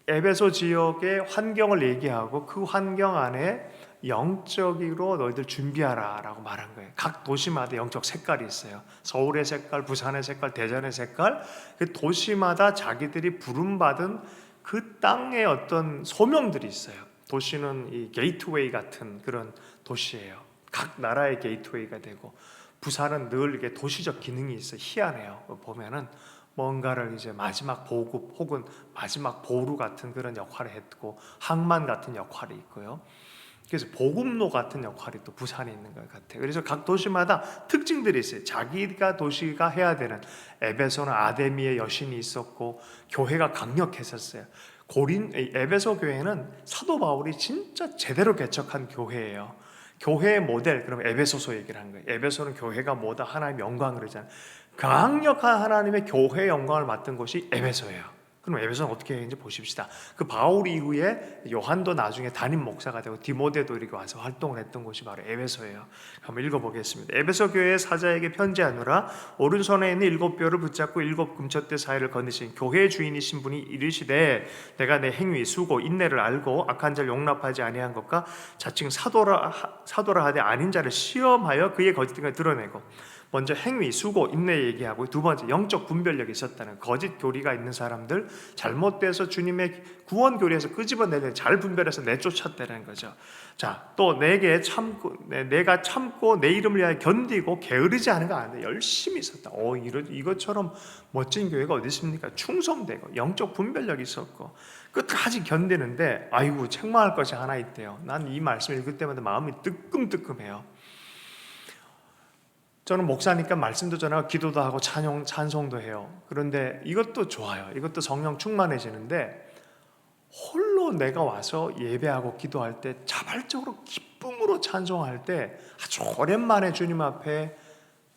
A: 에베소 지역의 환경을 얘기하고 그 환경 안에 영적으로 너희들 준비하라라고 말한 거예요. 각 도시마다 영적 색깔이 있어요. 서울의 색깔, 부산의 색깔, 대전의 색깔. 그 도시마다 자기들이 부름받은 그 땅의 어떤 소명들이 있어요. 도시는 이 게이트웨이 같은 그런 도시예요. 각 나라의 게이트웨이가 되고, 부산은 늘 이게 도시적 기능이 있어요. 희한해요. 보면은 뭔가를 이제 마지막 보급 혹은 마지막 보루 같은 그런 역할을 했고, 항만 같은 역할이 있고요. 그래서 보급로 같은 역할이 또 부산에 있는 것 같아요. 그래서 각 도시마다 특징들이 있어요. 자기가 도시가 해야 되는, 에베소는 아데미의 여신이 있었고 교회가 강력했었어요. 에베소 교회는 사도 바울이 진짜 제대로 개척한 교회예요. 교회의 모델, 그럼 에베소서 얘기를 한 거예요. 에베소는 교회가 뭐다? 하나님의 영광 그러잖아요. 강력한 하나님의 교회의 영광을 맡은 곳이 에베소예요. 그럼 에베소는 어떻게 했는지 보십시다. 그 바울 이후에 요한도 나중에 담임 목사가 되고 디모데도 이렇게 와서 활동을 했던 곳이 바로 에베소예요. 한번 읽어보겠습니다. 에베소 교회의 사자에게 편지하노라. 오른손에 있는 7뼈를 붙잡고 7 금촛대 사이를 거느신 교회의 주인이신 분이 이르시되, 내가 내 행위, 수고, 인내를 알고 악한 자를 용납하지 아니한 것과 자칭 사도라 하되 아닌 자를 시험하여 그의 거짓을 드러내고, 먼저 행위, 수고, 인내 얘기하고, 두 번째 영적 분별력이 있었다는, 거짓 교리가 있는 사람들, 잘못돼서 주님의 구원 교리에서 끄집어내는 잘 분별해서 내쫓았다는 거죠. 자, 또 내가 참고 내 이름을 위하여 견디고 게으르지 않은 거 아닌데 열심히 있었다. 이것처럼 멋진 교회가 어디 있습니까? 충성되고 영적 분별력이 있었고 끝까지 견디는데, 아이고 책망할 것이 하나 있대요. 난 이 말씀을 읽을 때마다 마음이 뜨끔뜨끔해요. 저는 목사니까 말씀도 전하고 기도도 하고 찬송도 해요. 그런데 이것도 좋아요. 이것도 성령 충만해지는데, 홀로 내가 와서 예배하고 기도할 때 자발적으로 기쁨으로 찬송할 때 아주 오랜만에 주님 앞에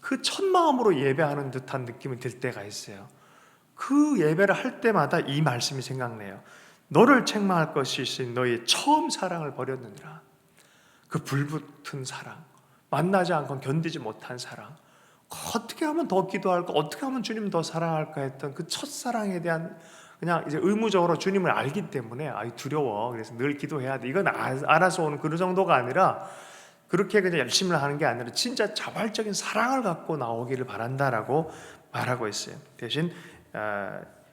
A: 그 첫 마음으로 예배하는 듯한 느낌이 들 때가 있어요. 그 예배를 할 때마다 이 말씀이 생각나요. 너를 책망할 것이신 너의 처음 사랑을 버렸느니라. 그 불붙은 사랑, 만나지 않고 견디지 못한 사랑, 어떻게 하면 더 기도할까, 어떻게 하면 주님 더 사랑할까 했던 그 첫사랑에 대한, 그냥 이제 의무적으로 주님을 알기 때문에 두려워, 그래서 늘 기도해야 돼, 이건 알아서 오는 그런 정도가 아니라, 그렇게 그냥 열심히 하는 게 아니라 진짜 자발적인 사랑을 갖고 나오기를 바란다라고 말하고 있어요. 대신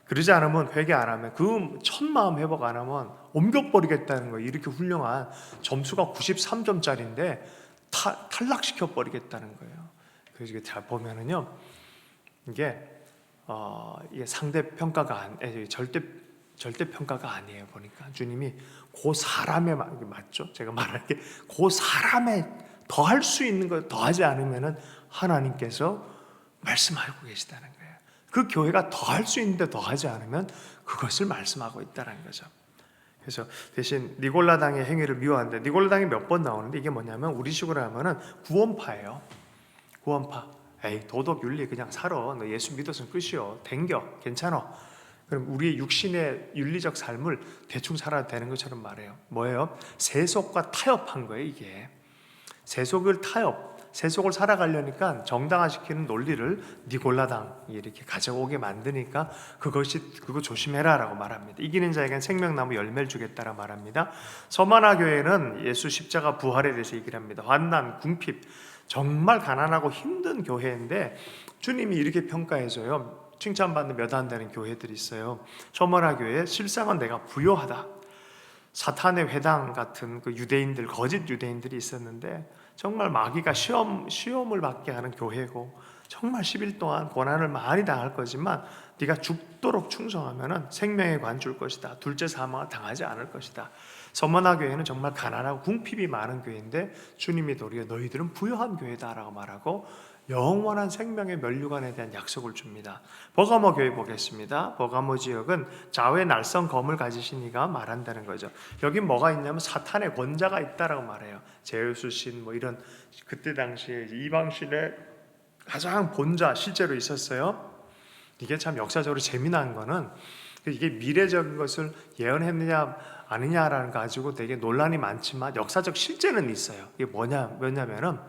A: 그러지 않으면, 회개 안 하면, 그 첫 마음 회복 안 하면 옮겨버리겠다는 거예요. 이렇게 훌륭한 점수가 93점짜리인데 탈락시켜 버리겠다는 거예요. 그래서 이게 잘 보면은요, 이게 상대 평가가 절대 평가가 아니에요. 보니까 주님이 그 사람의 맞죠? 제가 말할 게 그 사람의 더 할 수 있는 걸 더 하지 않으면은 하나님께서 말씀하고 계시다는 거예요. 그 교회가 더 할 수 있는데 더 하지 않으면 그것을 말씀하고 있다는 거죠. 그래서 대신 니골라당의 행위를 미워하는데, 니골라당이 몇 번 나오는데, 이게 뭐냐면 우리식으로 하면은 구원파예요. 구원파. 에이, 도덕 윤리 그냥 살아. 너 예수 믿었으면 끝이요. 댕겨. 괜찮아. 그럼 우리의 육신의 윤리적 삶을 대충 살아도 되는 것처럼 말해요. 뭐예요? 세속과 타협한 거예요, 이게. 세속을 살아가려니까 정당화시키는 논리를 니골라당이 이렇게 가져오게 만드니까 그거 조심해라라고 말합니다. 이기는 자에게는 생명나무 열매를 주겠다라 말합니다. 서만화 교회는 예수 십자가 부활에 대해서 얘기를 합니다. 환난, 궁핍, 정말 가난하고 힘든 교회인데 주님이 이렇게 평가해줘요. 칭찬받는 몇 안 되는 교회들이 있어요. 서만화 교회, 실상은 내가 부요하다. 사탄의 회당 같은 그 유대인들, 거짓 유대인들이 있었는데 정말 마귀가 시험을 받게 하는 교회고, 정말 10일 동안 고난을 많이 당할 거지만 네가 죽도록 충성하면 생명의 관 줄 것이다. 둘째 사망을 당하지 않을 것이다. 서머나 교회는 정말 가난하고 궁핍이 많은 교회인데 주님이 도리어 너희들은 부요한 교회다라고 말하고 영원한 생명의 면류관에 대한 약속을 줍니다. 버가모 교회 보겠습니다. 버가모 지역은 좌우에 날선 검을 가지신 이가 말한다는 거죠. 여기 뭐가 있냐면 사탄의 권자가 있다라고 말해요. 제우스 신 이런, 그때 당시에 이방신의 가장 본자 실제로 있었어요. 이게 참 역사적으로 재미난 거는, 이게 미래적인 것을 예언했느냐 아니냐라는 거 가지고 되게 논란이 많지만 역사적 실제는 있어요. 이게 뭐냐면은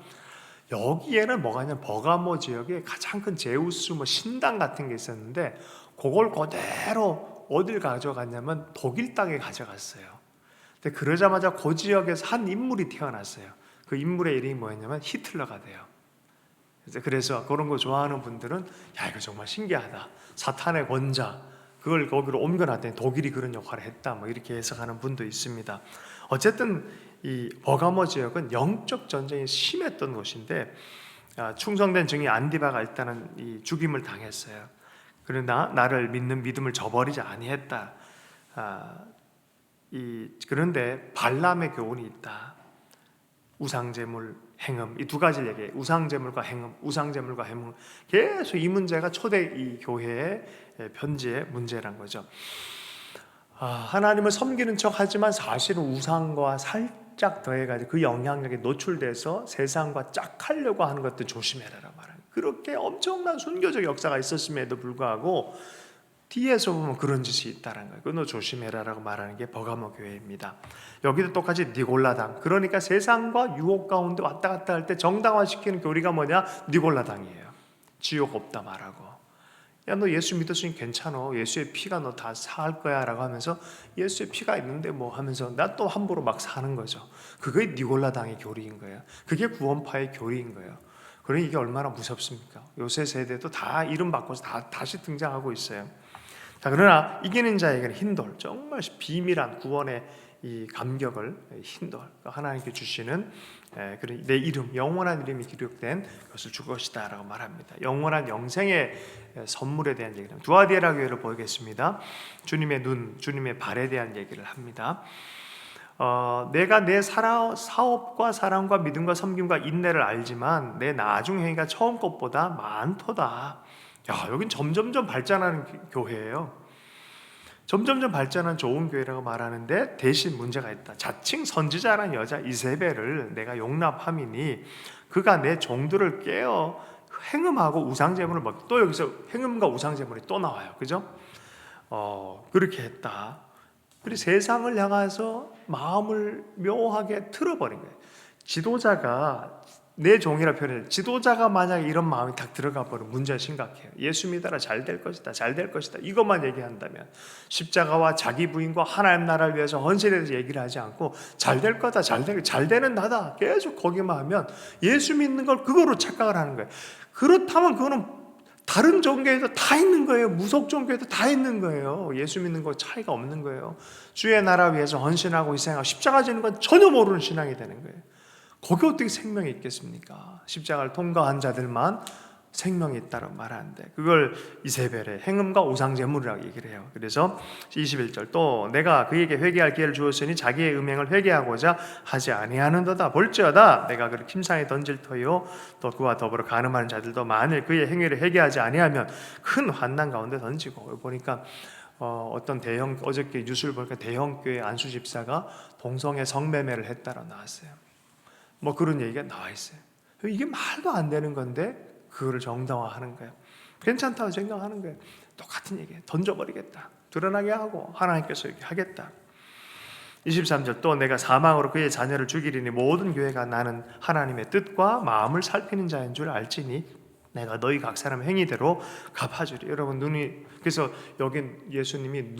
A: 여기에는 뭐가 있냐면 버가모 지역에 가장 큰 제우스 뭐 신당 같은 게 있었는데 그걸 그대로 어딜 가져갔냐면 독일 땅에 가져갔어요. 근데 그러자마자 그 지역에서 한 인물이 태어났어요. 그 인물의 이름이 뭐였냐면 히틀러가 돼요. 그래서 그런 거 좋아하는 분들은 야 이거 정말 신기하다. 사탄의 권자 그걸 거기로 옮겨놨더니 독일이 그런 역할을 했다. 뭐 이렇게 해석하는 분도 있습니다. 어쨌든 이 버가모 지역은 영적 전쟁이 심했던 곳인데 충성된 증인 안디바가 일단은 이 죽임을 당했어요. 그러나 나를 믿는 믿음을 저버리지 아니했다. 그런데 발람의 교훈이 있다. 우상제물, 행음 이 두 가지를 얘기해요. 우상제물과 행음, 우상제물과 행음 계속 이 문제가 초대 이 교회의 편지의 문제란 거죠. 하나님을 섬기는 척하지만 사실은 우상과 살짝 더해가지고 그 영향력에 노출돼서 세상과 짝하려고 하는 것도 조심해라라 말하는. 그렇게 엄청난 순교적 역사가 있었음에도 불구하고 뒤에서 보면 그런 짓이 있다는 거예요. 그거 조심해라라고 말하는 게 버가모 교회입니다. 여기도 똑같이 니골라당. 그러니까 세상과 유혹 가운데 왔다 갔다 할 때 정당화시키는 교리가 뭐냐? 니골라당이에요. 지옥 없다 말하고. 야, 너 예수 믿었으니 괜찮아. 예수의 피가 너 다 살 거야 라고 하면서 예수의 피가 있는데 뭐 하면서 나 또 함부로 막 사는 거죠. 그게 니골라당의 교리인 거예요. 그게 구원파의 교리인 거예요. 그러니 이게 얼마나 무섭습니까? 요새 세대도 다 이름 바꿔서 다시 등장하고 있어요. 자, 그러나 이기는 자에게는 흰돌, 정말 비밀한 구원의 이 감격을 흰돌, 하나님께 주시는 그런 내 이름, 영원한 이름이 기록된 것을 줄 것이다라고 말합니다. 영원한 영생의 선물에 대한 얘기를 두아디라 교회를 보겠습니다. 주님의 눈, 주님의 발에 대한 얘기를 합니다. 내가 내 사업과 사랑과 믿음과 섬김과 인내를 알지만 내 나중 행위가 처음 것보다 많도다. 야, 여긴 점점점 발전하는 교회예요. 점점점 발전한 좋은 교회라고 말하는데 대신 문제가 있다. 자칭 선지자라는 여자 이세벨을 내가 용납함이니 그가 내 종들을 깨어 행음하고 우상제물을 먹고, 또 여기서 행음과 우상제물이 또 나와요. 그죠? 그렇게 했다. 그리고 세상을 향해서 마음을 묘하게 틀어버린 거예요. 지도자가 내 종이라 표현해요. 지도자가 만약에 이런 마음이 딱 들어가 버리면 문제가 심각해요. 예수 믿어라, 잘 될 것이다, 잘 될 것이다, 이것만 얘기한다면, 십자가와 자기 부인과 하나님 나라를 위해서 헌신에 대해서 얘기를 하지 않고 잘 될 거다, 잘 되는 나다 계속 거기만 하면 예수 믿는 걸 그거로 착각을 하는 거예요. 그렇다면 그거는 다른 종교에도 다 있는 거예요. 무속 종교에도 다 있는 거예요. 예수 믿는 거 차이가 없는 거예요. 주의 나라 위해서 헌신하고 희생하고 십자가 지는 건 전혀 모르는 신앙이 되는 거예요. 거기 어떻게 생명이 있겠습니까? 십자가를 통과한 자들만 생명이 있다고 말하는데 그걸 이세벨의 행음과 우상제물이라고 얘기를 해요. 그래서 21절 또 내가 그에게 회개할 기회를 주었으니 자기의 음행을 회개하고자 하지 아니하는도다. 볼지어다 내가 그를 침상에 던질 터요 또 그와 더불어 간음하는 자들도 만일 그의 행위를 회개하지 아니하면 큰 환난 가운데 던지고. 보니까 어떤 대형, 어저께 뉴스를 보니까 대형 교회 안수 집사가 동성애 성매매를 했다고 나왔어요. 뭐 그런 얘기가 나와 있어요. 이게 말도 안 되는 건데 그거를 정당화하는 거예요. 괜찮다고 생각하는 거예요. 똑같은 얘기예요. 던져버리겠다. 드러나게 하고 하나님께서 이렇게 하겠다. 23절 또 내가 사망으로 그의 자녀를 죽이리니 모든 교회가 나는 하나님의 뜻과 마음을 살피는 자인 줄 알지니 내가 너희 각 사람 행위대로 갚아주리. 여러분 그래서 여긴 예수님이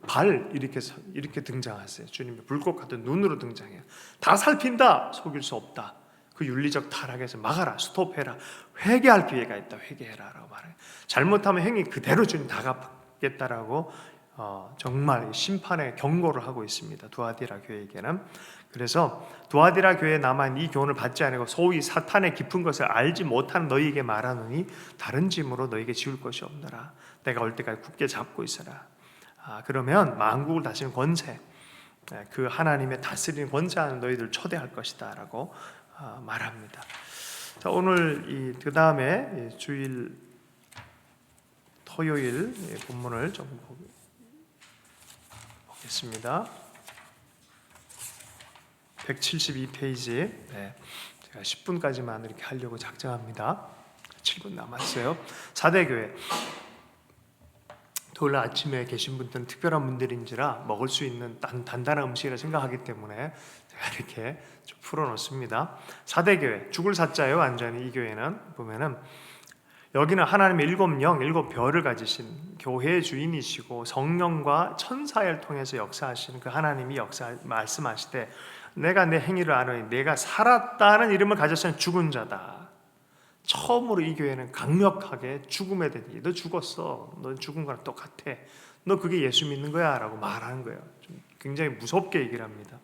A: 발 이렇게 등장하세요. 주님이 불꽃 같은 눈으로 등장해요. 다 살핀다. 속일 수 없다. 그 윤리적 타락에서 막아라. 스톱해라. 회개할 기회가 있다. 회개해라라고 말해요. 잘못하면 행위 그대로 주님 다 갚겠다라고 정말 심판의 경고를 하고 있습니다. 두아디라 교회에게는. 그래서 두아디라 교회에 남아있는 이 교훈을 받지 않고 소위 사탄의 깊은 것을 알지 못하는 너희에게 말하노니 다른 짐으로 너희에게 지울 것이 없노라. 내가 올 때까지 굳게 잡고 있어라. 그러면 만국을 다스리는 권세, 그 하나님의 다스리는 권세하는 너희들 초대할 것이다 라고 말합니다. 자, 오늘 그 다음에 주일 토요일 본문을 좀 보겠습니다. 172페이지. 제가 10분까지만 이렇게 하려고 작정합니다. 7분 남았어요. 4대 교회. 토요일 아침에 계신 분들은 특별한 분들인지라 먹을 수 있는 단단한 음식이라 생각하기 때문에 제가 이렇게 좀 풀어놓습니다. 사대교회, 죽을 사자예요. 완전히 이 교회는 보면은 여기는 하나님의 일곱 영, 일곱 별을 가지신 교회의 주인이시고 성령과 천사를 통해서 역사하시는 그 하나님이 말씀하시되 내가 내 행위를 아노니 내가 살았다는 이름을 가졌으면 죽은 자다. 처음으로 이 교회는 강력하게 죽음에 대해 너 죽었어. 너 죽은 거랑 똑같아. 너 그게 예수 믿는 거야 라고 말하는 거예요. 좀 굉장히 무섭게 얘기를 합니다.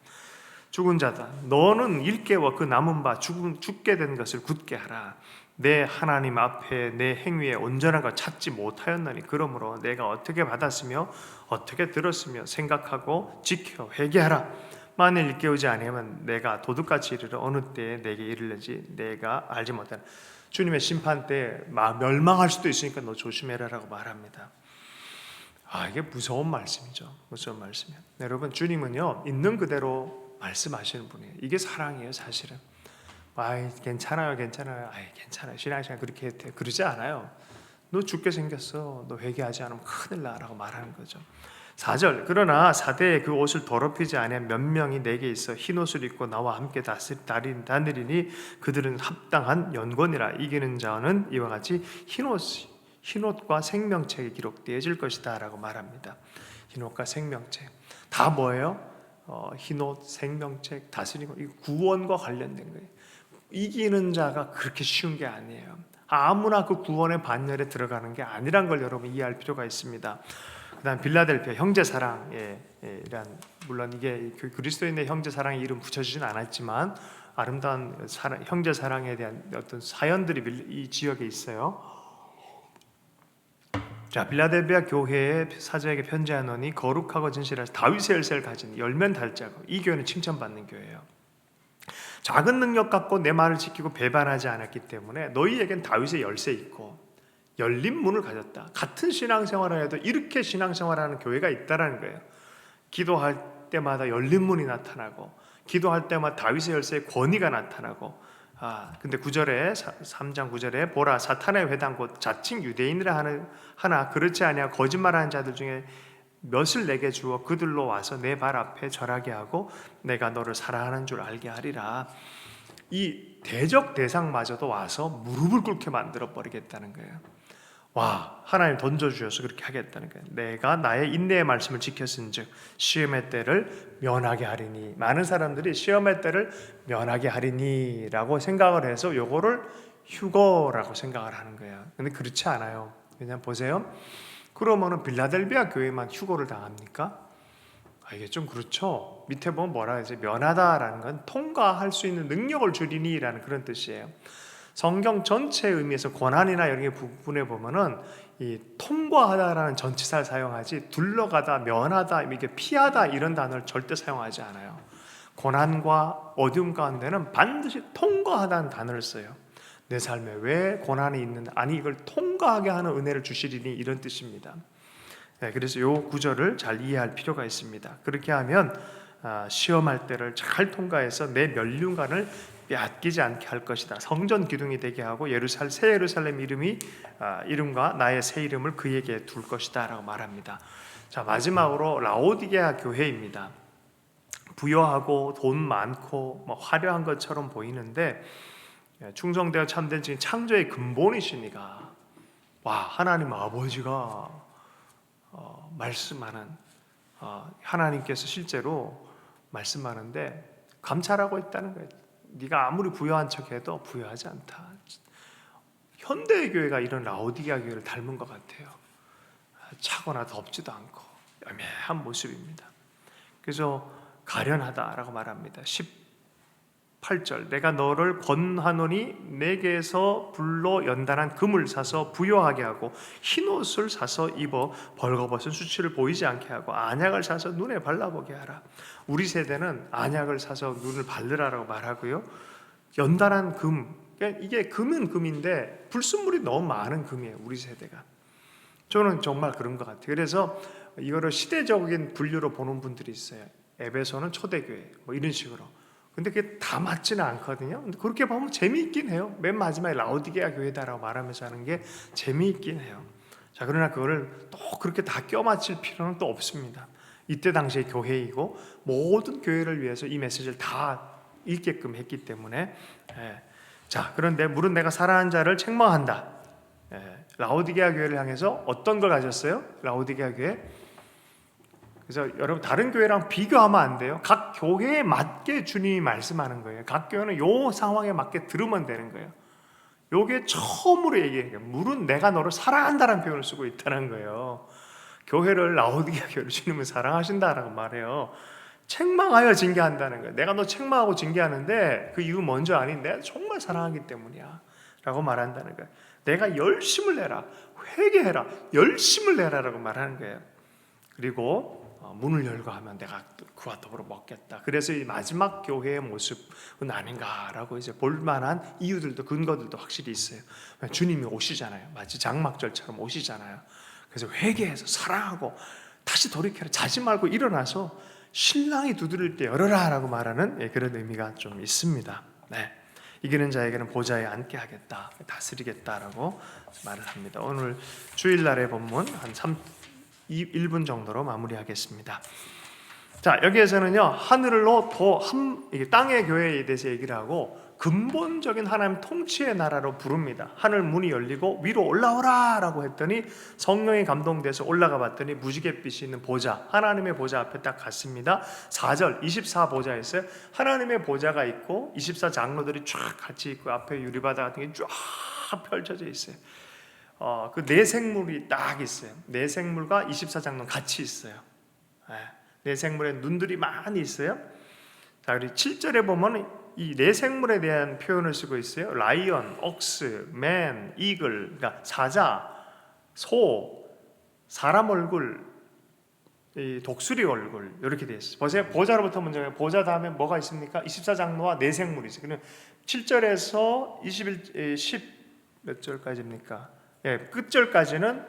A: 죽은 자다. 너는 일깨워 그 남은 바 죽게 된 것을 굳게 하라. 내 하나님 앞에 내 행위에 온전한 것 찾지 못하였나니 그러므로 내가 어떻게 받았으며 어떻게 들었으며 생각하고 지켜 회개하라. 만일 일깨우지 아니하면 내가 도둑같이 이르러 어느 때에 내게 이르는지 내가 알지 못하는 주님의 심판 때 멸망할 수도 있으니까 너 조심해라라고 말합니다. 이게 무서운 말씀이죠. 무서운 말씀이에요. 여러분, 주님은요 있는 그대로 말씀하시는 분이에요. 이게 사랑이에요. 사실은 괜찮아요. 괜찮아요. 신앙생활 그렇게 해도 돼. 그러지 않아요. 너 죽게 생겼어. 너 회개하지 않으면 큰일 나라고 말하는 거죠. 4절 그러나 사대에 그 옷을 더럽히지 아니한 몇 명이 내게 있어 흰옷을 입고 나와 함께 다니리니 그들은 합당한 연권이라. 이기는 자는 이와 같이 흰옷과 생명책에 기록되어질 것이다 라고 말합니다. 흰옷과 생명책 다 뭐예요? 흰옷, 생명책, 다스리고 구원과 관련된 거예요. 이기는 자가 그렇게 쉬운 게 아니에요. 아무나 그 구원의 반열에 들어가는 게 아니란 걸 여러분 이해할 필요가 있습니다. 그다음 빌라델피아 형제사랑, 물론 이게 그리스도인의 형제사랑의 이름 붙여주진 않았지만 아름다운 형제사랑에 대한 어떤 사연들이 이 지역에 있어요. 자, 빌라델피아 교회의 사자에게 편지하노니 거룩하고 진실하신 다윗의 열쇠를 가진 열면 달자고. 이 교회는 칭찬받는 교회예요. 작은 능력 갖고 내 말을 지키고 배반하지 않았기 때문에 너희에겐 다윗의 열쇠 있고 열린 문을 가졌다. 같은 신앙생활을 해도 이렇게 신앙생활하는 교회가 있다라는 거예요. 기도할 때마다 열린 문이 나타나고 기도할 때마다 다윗의 열쇠의 권위가 나타나고 근데 3장 9절에 보라 사탄의 회당 곧 자칭 유대인이라 하나 그렇지 아니하 거짓말하는 자들 중에 몇을 내게 주어 그들로 와서 내 발 앞에 절하게 하고 내가 너를 사랑하는 줄 알게 하리라. 이 대적 대상마저도 와서 무릎을 꿇게 만들어 버리겠다는 거예요. 하나님 던져주셔서 그렇게 하겠다는 거예요. 내가 나의 인내의 말씀을 지켰은즉 시험의 때를 면하게 하리니. 많은 사람들이 시험의 때를 면하게 하리니 라고 생각을 해서 요거를 휴거라고 생각을 하는 거예요. 근데 그렇지 않아요. 그냥 보세요. 그러면은 빌라델비아 교회만 휴거를 당합니까? 이게 좀 그렇죠. 밑에 보면 뭐라 해야지? 면하다라는 건 통과할 수 있는 능력을 주리니라는 그런 뜻이에요. 성경 전체의 의미에서 고난이나 이런 부분에 보면은 이 통과하다라는 전치사를 사용하지 둘러가다, 면하다, 이게 피하다 이런 단어를 절대 사용하지 않아요. 고난과 어려움 가운데는 반드시 통과하다는 단어를 써요. 내 삶에 왜 고난이 있는데 이걸 통과하게 하는 은혜를 주시리니 이런 뜻입니다. 그래서 이 구절을 잘 이해할 필요가 있습니다. 그렇게 하면 시험할 때를 잘 통과해서 내 멸륜관을 빼앗기지 않게 할 것이다. 성전 기둥이 되게 하고 새 예루살렘 이름과 나의 새 이름을 그에게 둘 것이다 라고 말합니다. 자, 마지막으로 라오디게아 교회입니다. 부여하고 돈 많고 화려한 것처럼 보이는데 충성되어 참된 지금 창조의 근본이시니까 하나님 아버지가 말씀하는 하나님께서 실제로 말씀하는데 감찰하고 있다는 거예요. 네가 아무리 부여한 척해도 부여하지 않다. 현대의 교회가 이런 라오디게아 교회를 닮은 것 같아요. 차거나 덥지도 않고 애매한 모습입니다. 그래서 가련하다라고 말합니다. 18절 내가 너를 권하노니 내게서 불로 연단한 금을 사서 부요하게 하고 흰옷을 사서 입어 벌거벗은 수치를 보이지 않게 하고 안약을 사서 눈에 발라보게 하라. 우리 세대는 안약을 사서 눈을 바르라라고 말하고요. 연단한 금, 이게 금은 금인데 불순물이 너무 많은 금이에요. 우리 세대가. 저는 정말 그런 것 같아요. 그래서 이거를 시대적인 분류로 보는 분들이 있어요. 에베소는 초대교회 이런 식으로. 근데 그게 다 맞지는 않거든요. 근데 그렇게 보면 재미있긴 해요. 맨 마지막에 라오디게아 교회다라고 말하면서 하는 게 재미있긴 해요. 자, 그러나 그거를 또 그렇게 다 껴맞힐 필요는 또 없습니다. 이때 당시의 교회이고 모든 교회를 위해서 이 메시지를 다 읽게끔 했기 때문에 자, 그런데 물은 내가 사랑하는 자를 책망한다. 라오디게아 교회를 향해서 어떤 걸 가졌어요? 라오디게아 교회. 그래서 여러분 다른 교회랑 비교하면 안 돼요. 각 교회에 맞게 주님이 말씀하는 거예요. 각 교회는 요 상황에 맞게 들으면 되는 거예요. 요게 처음으로 얘기해요. 물은 내가 너를 사랑한다는 표현을 쓰고 있다는 거예요. 교회를 라오디게아 교회를 주님은 사랑하신다라고 말해요. 책망하여 징계한다는 거예요. 내가 너 책망하고 징계하는데 그 이유 뭔지 아니? 내가 정말 사랑하기 때문이야 라고 말한다는 거예요. 내가 열심을 내라, 회개해라, 열심을 내라라고 말하는 거예요. 그리고 문을 열고 하면 내가 그와 더불어 먹겠다. 그래서 이 마지막 교회의 모습은 아닌가라고 이제 볼만한 이유들도 근거들도 확실히 있어요. 주님이 오시잖아요. 마치 장막절처럼 오시잖아요. 그래서 회개해서 사랑하고 다시 돌이켜라, 자지 말고 일어나서 신랑이 두드릴 때 열어라라고 말하는 그런 의미가 좀 있습니다. 네. 이기는 자에게는 보좌에 앉게 하겠다, 다스리겠다라고 말을 합니다. 오늘 주일날의 본문 한 1분 정도로 마무리하겠습니다. 자, 여기에서는요 하늘로 땅의 교회에 대해서 얘기를 하고 근본적인 하나님 통치의 나라로 부릅니다. 하늘 문이 열리고 위로 올라오라 라고 했더니 성령이 감동돼서 올라가 봤더니 무지갯빛이 있는 보좌, 하나님의 보좌 앞에 딱 갔습니다. 4절 24보좌 있어요. 하나님의 보좌가 있고 24장로들이 쫙 같이 있고 앞에 유리바다 같은 게 쫙 펼쳐져 있어요. 그 네 생물이 딱 있어요. 네 생물과 24장로 같이 있어요. 네 생물에 눈들이 많이 있어요. 자, 그리고 7절에 보면 이 네 생물에 대한 표현을 쓰고 있어요. 라이언, 옥스, 맨, 이글, 그러니까 사자, 소, 사람 얼굴, 이 독수리 얼굴 이렇게 되어 있어요. 보세요. 보좌로부터 먼저 보좌 다음에 뭐가 있습니까? 24장로와 네 생물이 있어요. 그럼 7절에서 10 몇 절까지입니까? 끝절까지는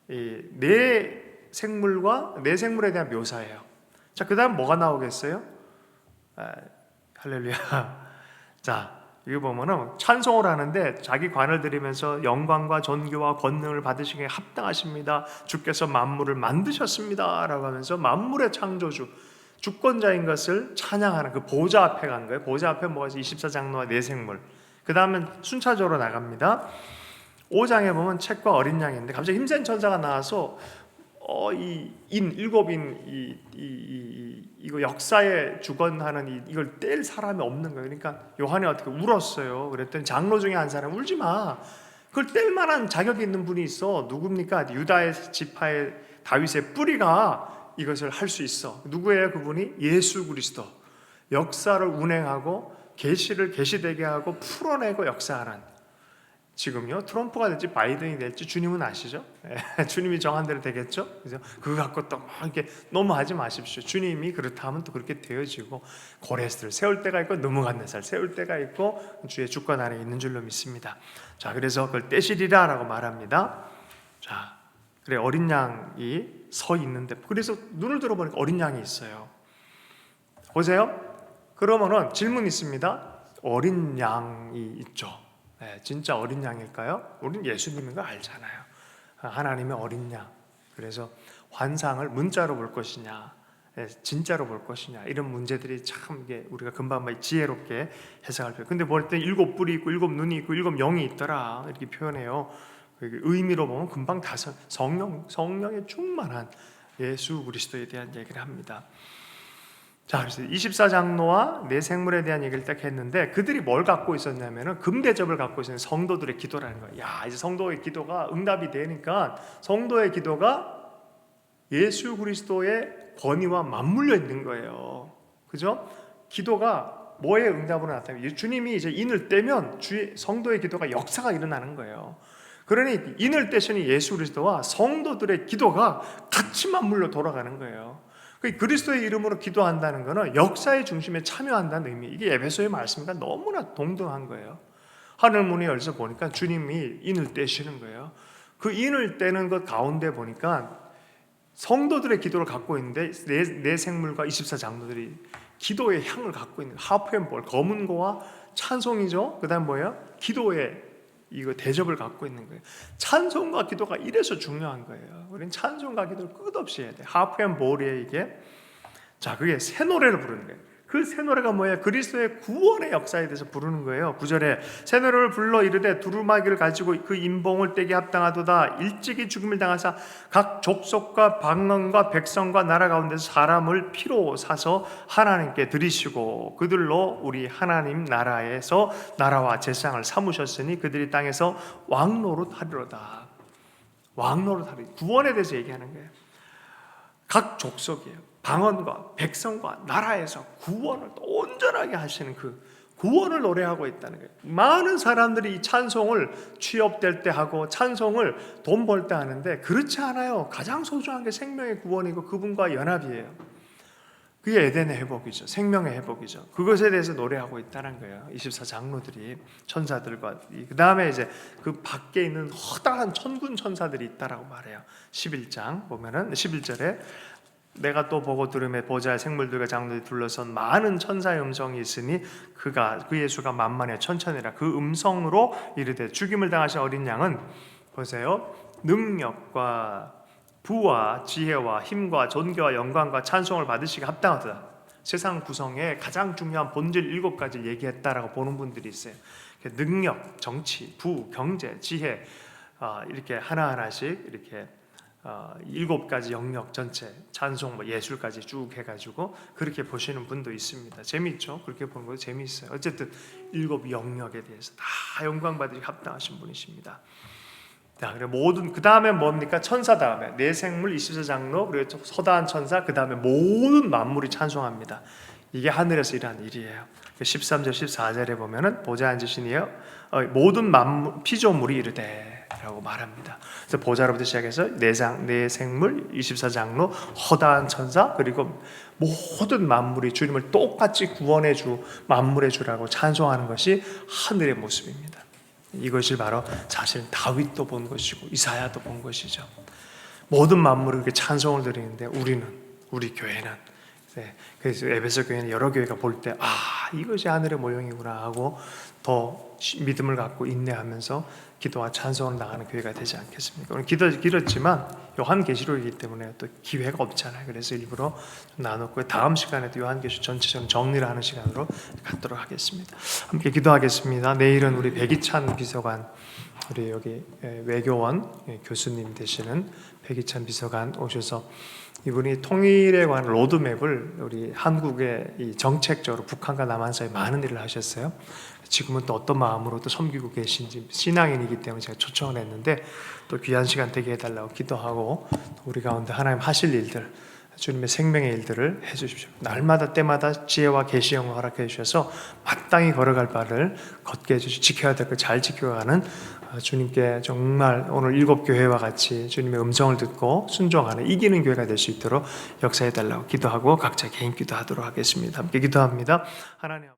A: 이 네 생물과 네 생물에 대한 묘사예요. 자, 그 다음 뭐가 나오겠어요? 할렐루야. 자, 여기 보면은 찬송을 하는데 자기 관을 드리면서 영광과 존귀와 권능을 받으시기에 합당하십니다. 주께서 만물을 만드셨습니다 라고 하면서 만물의 창조주, 주권자인 것을 찬양하는 그 보좌 앞에 간 거예요. 보좌 앞에 뭐가 있어요? 24장로와 네 생물. 그 다음은 순차적으로 나갑니다. 5장에 보면 책과 어린 양인데 갑자기 힘센 천사가 나와서 일곱 인 이거 역사에 주권하는 이걸 뗄 사람이 없는 거예요. 그러니까 요한이 어떻게 울었어요. 그랬더니 장로 중에 한 사람 울지 마. 그걸 뗄 만한 자격이 있는 분이 있어. 누굽니까? 유다의 지파의 다윗의 뿌리가 이것을 할 수 있어. 누구예요? 그분이 예수 그리스도. 역사를 운행하고 계시를 계시되게 하고 풀어내고 역사하는. 지금요 트럼프가 될지 바이든이 될지 주님은 아시죠? 주님이 정한 대로 되겠죠? 그래서 그거 갖고 또 이렇게 너무 하지 마십시오. 주님이 그렇다 하면 또 그렇게 되어지고 고레스를 세울 때가 있고 느부갓네살 세울 때가 있고 주의 주권 아래 있는 줄로 믿습니다. 자, 그래서 그걸 떼시리라라고 말합니다. 자, 그래 어린 양이 서 있는데 그래서 눈을 들어보니까 어린 양이 있어요. 보세요. 그러면은 질문 있습니다. 어린 양이 있죠. 진짜 어린 양일까요? 우리는 예수님인 거 알잖아요. 하나님의 어린 양. 그래서 환상을 문자로 볼 것이냐, 진짜로 볼 것이냐 이런 문제들이 참 이게 우리가 금방 지혜롭게 해석할 필요. 근데 볼 때 7 뿔이 있고 7 눈이 있고 7 영이 있더라 이렇게 표현해요. 의미로 보면 금방 다 성령의 충만한 예수 그리스도에 대한 얘기를 합니다. 자, 그래서 24장로와 네 생물에 대한 얘기를 딱 했는데 그들이 뭘 갖고 있었냐면은 금대접을 갖고 있었는 성도들의 기도라는 거예요. 야, 이제 성도의 기도가 응답이 되니까 성도의 기도가 예수 그리스도의 권위와 맞물려 있는 거예요. 그죠? 기도가 뭐의 응답으로 나타나요? 주님이 이제 인을 떼면 성도의 기도가 역사가 일어나는 거예요. 그러니 인을 떼시는 예수 그리스도와 성도들의 기도가 같이 맞물려 돌아가는 거예요. 그리스도의 이름으로 기도한다는 것은 역사의 중심에 참여한다는 의미. 이게 에베소의 말씀과 너무나 동등한 거예요. 하늘 문이 열려서 보니까 주님이 인을 떼시는 거예요. 그 인을 떼는 것 가운데 보니까 성도들의 기도를 갖고 있는데 네 생물과 24장로들이 기도의 향을 갖고 있는 하프앤볼, 검은 고와 찬송이죠. 그 다음 뭐예요? 기도의 이거 대접을 갖고 있는 거예요. 찬송과 기도가 이래서 중요한 거예요. 우리는 찬송과 기도를 끝없이 해야 돼. 하프 앤 볼이에 이게 자 그게 새 노래를 부르는 거예요. 그 새 노래가 뭐예요? 그리스도의 구원의 역사에 대해서 부르는 거예요. 9절에 새 노래를 불러 이르되 두루마기를 가지고 그 인봉을 떼기 합당하도다. 일찍이 죽음을 당하사 각 족속과 방언과 백성과 나라 가운데서 사람을 피로 사서 하나님께 드리시고 그들로 우리 하나님 나라에서 나라와 제상을 삼으셨으니 그들이 땅에서 왕노릇하리로다. 왕노릇하리. 구원에 대해서 얘기하는 거예요. 각 족속이에요. 방언과 백성과 나라에서 구원을 온전하게 하시는 그 구원을 노래하고 있다는 거예요. 많은 사람들이 이 찬송을 취업될 때 하고 찬송을 돈 벌 때 하는데 그렇지 않아요. 가장 소중한 게 생명의 구원이고 그분과 연합이에요. 그게 에덴의 회복이죠. 생명의 회복이죠. 그것에 대해서 노래하고 있다는 거예요. 24장로들이 천사들과 그 다음에 이제 그 밖에 있는 허다한 천군 천사들이 있다라고 말해요. 11장 보면은 11절에 내가 또 보고 들음에 보좌의 생물들과 장로들이 둘러선 많은 천사의 음성이 있으니 그의 수가 만만해 천천이라. 그 음성으로 이르되 죽임을 당하신 어린 양은 보세요. 능력과 부와 지혜와 힘과 존귀와 영광과 찬송을 받으시기 합당하다. 세상 구성의 가장 중요한 본질 7가지를 얘기했다라고 보는 분들이 있어요. 능력, 정치, 부, 경제, 지혜 이렇게 하나하나씩 이렇게 7가지 영역 전체 찬송 예술까지 쭉 해가지고 그렇게 보시는 분도 있습니다. 재미있죠? 그렇게 보는 것도 재미있어요. 어쨌든 7 영역에 대해서 다 영광 받으시 합당하신 분이십니다. 자, 그리고 모든 그 다음에 뭡니까? 천사 다음에 네 생물 24장로 그리고 서다한 천사 그 다음에 모든 만물이 찬송합니다. 이게 하늘에서 일하는 일이에요. 13절 14절에 보면은 보좌에 앉으신 이여 모든 만물 피조물이 이르되 라고 말합니다. 그래서 보좌로부터 시작해서 네 생물 24장로 허다한 천사 그리고 모든 만물이 주님을 똑같이 구원해 주 만물의 주라고 찬송하는 것이 하늘의 모습입니다. 이것이 바로 사실 다윗도 본 것이고 이사야도 본 것이죠. 모든 만물이 그렇게 찬송을 드리는데 우리 교회는 그래서 에베소 교회는 여러 교회가 볼 때 이것이 하늘의 모형이구나 하고 더 믿음을 갖고 인내하면서 기도와 찬송을 나가는 교회가 되지 않겠습니까? 오늘 기도 길었지만 요한계시록이기 때문에 또 기회가 없잖아요. 그래서 일부러 나눴고요. 다음 시간에도 요한계시록 전체적으로 정리를 하는 시간으로 갖도록 하겠습니다. 함께 기도하겠습니다. 내일은 우리 백이찬 비서관 우리 여기 외교원 교수님 되시는 백이찬 비서관 오셔서 이분이 통일에 관한 로드맵을 우리 한국의 이 정책적으로 북한과 남한 사이에 많은 일을 하셨어요. 지금은 또 어떤 마음으로 또 섬기고 계신지 신앙인이기 때문에 제가 초청을 했는데 또 귀한 시간 되게 해달라고 기도하고 우리 가운데 하나님 하실 일들 주님의 생명의 일들을 해주십시오. 날마다 때마다 지혜와 계시형을 허락해 주셔서 마땅히 걸어갈 바를 걷게 해주시고 지켜야 될 걸 잘 지켜가는 주님께 정말 오늘 7교회와 같이 주님의 음성을 듣고 순종하는 이기는 교회가 될 수 있도록 역사해 달라고 기도하고 각자 개인 기도하도록 하겠습니다. 함께 기도합니다. 하나님